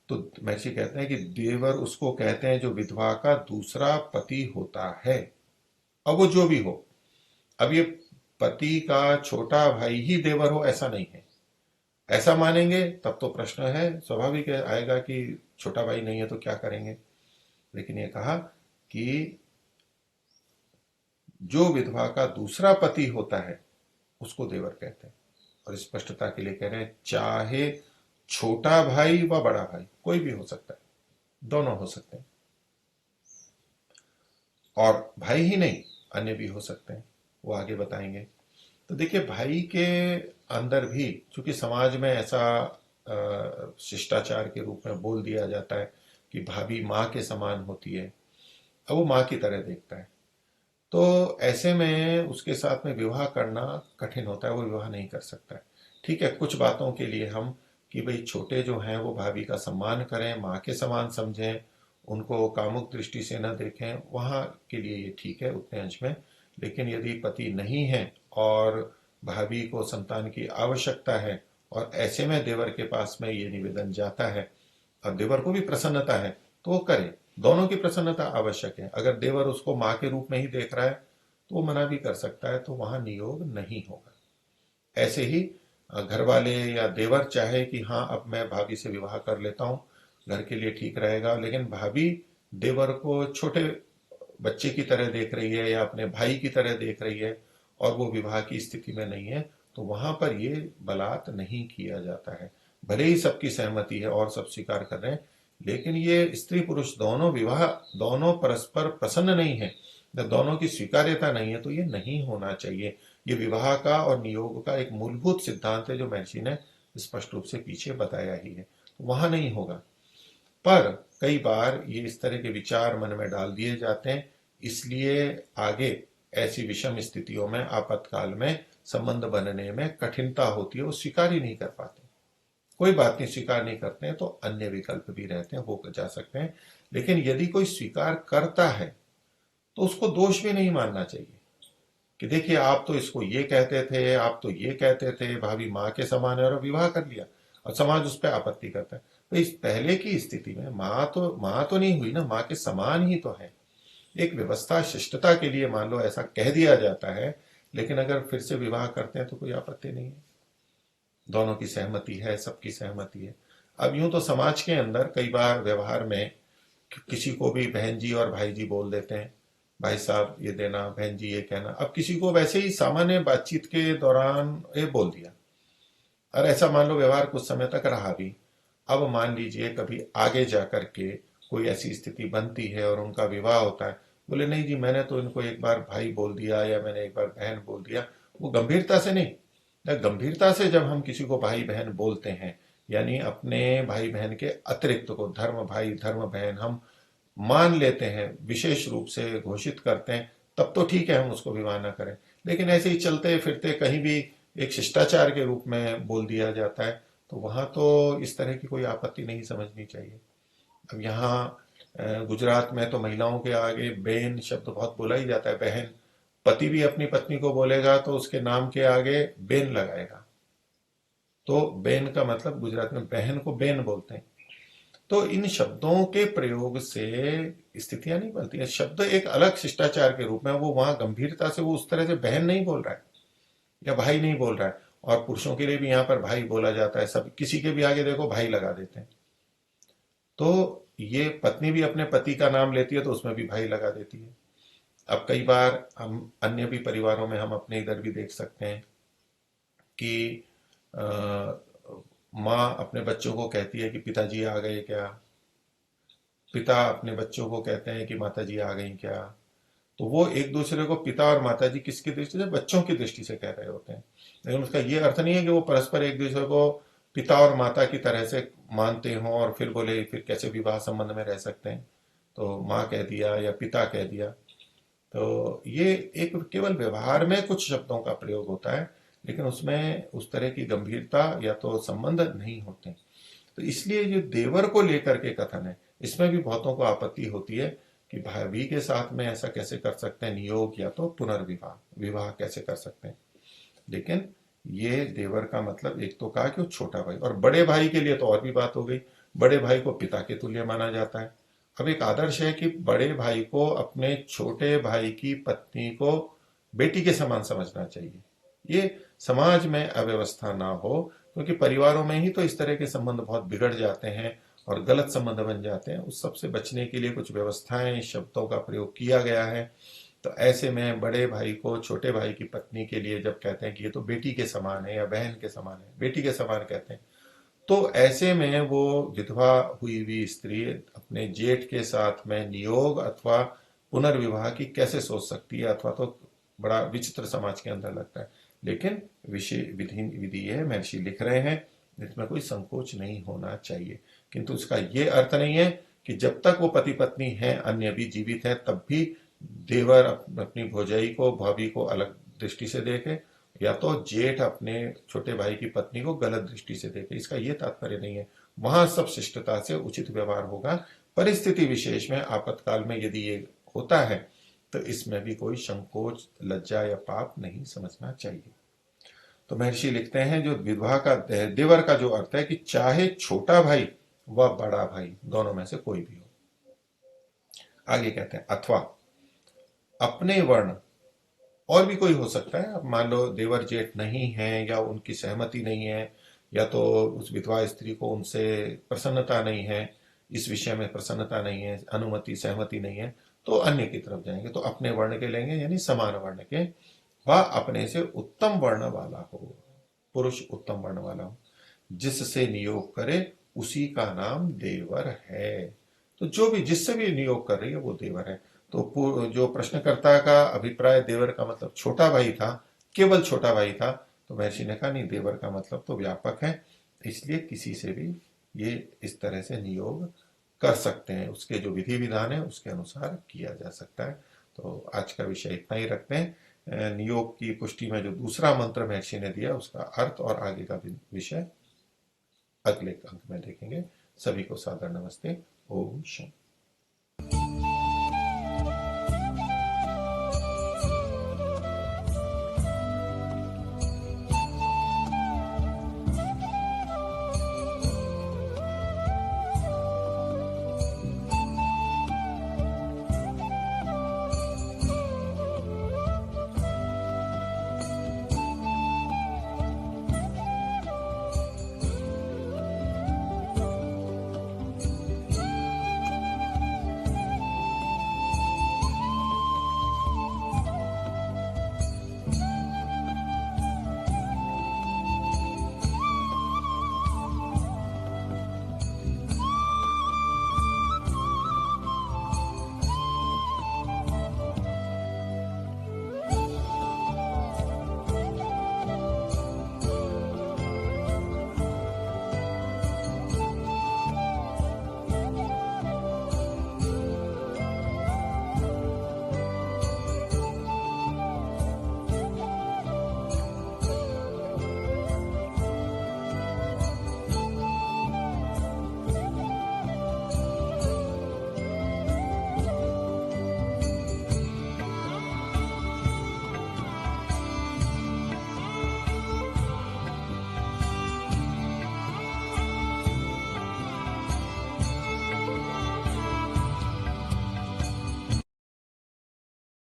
तो महर्षि कहते हैं कि देवर उसको कहते हैं जो विधवा का दूसरा पति होता है। अब वो जो भी हो, अब ये पति का छोटा भाई ही देवर हो ऐसा नहीं है। ऐसा मानेंगे तब तो प्रश्न है, स्वाभाविक है आएगा कि छोटा भाई नहीं है तो क्या करेंगे। लेकिन ये कहा कि जो विधवा का दूसरा पति होता है उसको देवर कहते हैं। और स्पष्टता के लिए कह रहे हैं चाहे छोटा भाई व बड़ा भाई कोई भी हो सकता है, दोनों हो सकते हैं। और भाई ही नहीं अन्य भी हो सकते हैं, वो आगे बताएंगे। तो देखिए भाई के अंदर भी चूंकि समाज में ऐसा शिष्टाचार के रूप में बोल दिया जाता है कि भाभी माँ के समान होती है, अब वो माँ की तरह देखता है, तो ऐसे में उसके साथ में विवाह करना कठिन होता है, वो विवाह नहीं कर सकता है। ठीक है, कुछ बातों के लिए हम कि भाई छोटे जो हैं वो भाभी का सम्मान करें, माँ के समान समझें, उनको कामुक दृष्टि से न देखें, वहाँ के लिए ये ठीक है उतने अंश में। लेकिन यदि पति नहीं है और भाभी को संतान की आवश्यकता है और ऐसे में देवर के पास में ये निवेदन जाता है और देवर को भी प्रसन्नता है तो वो करे। दोनों की प्रसन्नता आवश्यक है। अगर देवर उसको माँ के रूप में ही देख रहा है तो वो मना भी कर सकता है, तो वहां नियोग नहीं होगा। ऐसे ही घर वाले या देवर चाहे कि हाँ अब मैं भाभी से विवाह कर लेता हूँ, घर के लिए ठीक रहेगा, लेकिन भाभी देवर को छोटे बच्चे की तरह देख रही है या अपने भाई की तरह देख रही है और वो विवाह की स्थिति में नहीं है, तो वहां पर ये बलात् नहीं किया जाता है। भले ही सबकी सहमति है और सब स्वीकार कर रहे हैं, लेकिन ये स्त्री पुरुष दोनों विवाह, दोनों परस्पर प्रसन्न नहीं है, जब दोनों की स्वीकार्यता नहीं है तो ये नहीं होना चाहिए। ये विवाह का और नियोग का एक मूलभूत सिद्धांत है जो महर्षि ने स्पष्ट रूप से पीछे बताया ही है, वहां नहीं होगा। पर कई बार ये इस तरह के विचार मन में डाल दिए जाते हैं, इसलिए आगे ऐसी विषम स्थितियों में आपातकाल में संबंध बनने में कठिनता होती है, वो स्वीकार ही नहीं कर पाते। कोई बात नहीं, स्वीकार नहीं करते हैं तो अन्य विकल्प भी रहते हैं, वो जा सकते हैं। लेकिन यदि कोई स्वीकार करता है तो उसको दोष भी नहीं मानना चाहिए कि देखिए आप तो इसको ये कहते थे, आप तो ये कहते थे, भाभी माँ के समान है और विवाह कर लिया, और समाज उस पर आपत्ति करता है। तो इस पहले की स्थिति में माँ तो नहीं हुई ना, माँ के समान ही तो है। एक व्यवस्था शिष्टता के लिए मान लो ऐसा कह दिया जाता है, लेकिन अगर फिर से विवाह करते हैं तो कोई आपत्ति नहीं है, दोनों की सहमति है, सबकी सहमति है। अब यूं तो समाज के अंदर कई बार व्यवहार में किसी को भी बहन जी और भाई जी बोल देते हैं, भाई साहब ये देना, बहन जी ये कहना। अब किसी को वैसे ही सामान्य बातचीत के दौरान ये बोल दिया, और ऐसा मान लो व्यवहार कुछ समय तक रहा भी। अब मान लीजिए कभी आगे जाकर के कोई ऐसी स्थिति बनती है और उनका विवाह होता है, बोले नहीं जी मैंने तो इनको एक बार भाई बोल दिया या मैंने एक बार बहन बोल दिया। वो गंभीरता से नहीं, या गंभीरता से जब हम किसी को भाई बहन बोलते हैं, यानी अपने भाई बहन के अतिरिक्त को धर्म भाई धर्म बहन हम मान लेते हैं, विशेष रूप से घोषित करते हैं, तब तो ठीक है हम उसको विवाह ना करें। लेकिन ऐसे ही चलते फिरते कहीं भी एक शिष्टाचार के रूप में बोल दिया जाता है, तो वहां तो इस तरह की कोई आपत्ति नहीं समझनी चाहिए। अब यहाँ गुजरात में तो महिलाओं के आगे बेन शब्द बहुत बोला ही जाता है, बहन। पति भी अपनी पत्नी को बोलेगा तो उसके नाम के आगे बेन लगाएगा, तो बेन का मतलब गुजरात में बहन को बेन बोलते हैं। तो इन शब्दों के प्रयोग से स्थितियां नहीं बनती है। शब्द एक अलग शिष्टाचार के रूप में, वो वहां गंभीरता से वो उस तरह से बहन नहीं बोल रहा है या भाई नहीं बोल रहा है। और पुरुषों के लिए भी यहाँ पर भाई बोला जाता है, सब किसी के भी आगे देखो भाई लगा देते हैं। तो ये पत्नी भी अपने पति का नाम लेती है तो उसमें भी भाई लगा देती है। अब कई बार हम अन्य भी परिवारों में हम अपने इधर भी देख सकते हैं कि अ, माँ अपने बच्चों को कहती है कि पिताजी आ गए क्या, पिता अपने बच्चों को कहते हैं कि माता जी आ गई क्या। तो वो एक दूसरे को पिता और माता जी किसकी दृष्टि से, बच्चों की दृष्टि से कह रहे होते हैं। लेकिन उसका ये अर्थ नहीं है कि वो परस्पर एक दूसरे को पिता और माता की तरह से मानते हों और फिर बोले फिर कैसे विवाह संबंध में रह सकते हैं, तो माँ कह दिया या पिता कह दिया। तो ये एक केवल व्यवहार में कुछ शब्दों का प्रयोग होता है, लेकिन उसमें उस तरह की गंभीरता या तो संबंध नहीं होते। तो इसलिए जो देवर को लेकर के कथन है, इसमें भी बहुतों को आपत्ति होती है कि भाभी के साथ में ऐसा कैसे कर सकते हैं, नियोग या तो पुनर्विवाह, विवाह कैसे कर सकते हैं। लेकिन ये देवर का मतलब एक तो कहा कि वो छोटा भाई, और बड़े भाई के लिए तो और भी बात हो गई। बड़े भाई को पिता के तुल्य माना जाता है। अब एक आदर्श है कि बड़े भाई को अपने छोटे भाई की पत्नी को बेटी के समान समझना चाहिए। ये समाज में अव्यवस्था ना हो, क्योंकि परिवारों में ही तो इस तरह के संबंध बहुत बिगड़ जाते हैं और गलत संबंध बन जाते हैं। उस सब से बचने के लिए कुछ व्यवस्थाएं, शब्दों का प्रयोग किया गया है। तो ऐसे में बड़े भाई को छोटे भाई की पत्नी के लिए जब कहते हैं कि ये तो बेटी के समान है या बहन के समान है, बेटी के समान कहते हैं, तो ऐसे में वो विधवा हुई हुई स्त्री अपने जेठ के साथ में नियोग अथवा पुनर्विवाह की कैसे सोच सकती है, अथवा तो बड़ा विचित्र समाज के अंदर लगता है। लेकिन विषय विधि विधि है, महर्षि लिख रहे हैं, इसमें कोई संकोच नहीं होना चाहिए। किंतु इसका ये अर्थ नहीं है कि जब तक वो पति पत्नी है, अन्य भी जीवित है, तब भी देवर अपनी भौजाई को, भाभी को अलग दृष्टि से देखे, या तो जेठ अपने छोटे भाई की पत्नी को गलत दृष्टि से देखे। इसका यह तात्पर्य नहीं है। वहां सब शिष्टता से उचित व्यवहार होगा। परिस्थिति विशेष में, आपातकाल में यदि ये होता है तो इसमें भी कोई संकोच, लज्जा या पाप नहीं समझना चाहिए। तो महर्षि लिखते हैं जो विधवा का देवर का जो अर्थ है कि चाहे छोटा भाई व बड़ा भाई, दोनों में से कोई भी हो। आगे कहते हैं अथवा अपने वर्ण, और भी कोई हो सकता है। अब मान लो देवर जेठ नहीं है या उनकी सहमति नहीं है, या तो उस विधवा स्त्री को उनसे प्रसन्नता नहीं है, इस विषय में प्रसन्नता नहीं है, अनुमति सहमति नहीं है, तो अन्य की तरफ जाएंगे। तो अपने वर्ण के लेंगे, यानी समान वर्ण के। वह अपने से उत्तम वर्ण वाला हो, पुरुष उत्तम वर्ण वाला हो, जिससे नियोग करे उसी का नाम देवर है। तो जो भी जिससे भी नियोग कर रही है वो देवर है। तो जो प्रश्नकर्ता का अभिप्राय देवर का मतलब छोटा भाई था, केवल छोटा भाई था, तो महर्षि ने कहा नहीं, देवर का मतलब तो व्यापक है, इसलिए किसी से भी ये इस तरह से नियोग कर सकते हैं, उसके जो विधि विधान है उसके अनुसार किया जा सकता है। तो आज का विषय इतना ही रखते हैं। नियोग की पुष्टि में जो दूसरा मंत्र महर्षि ने दिया उसका अर्थ और आगे का विषय अगले अंक में देखेंगे। सभी को सादर नमस्ते। ओम शांति।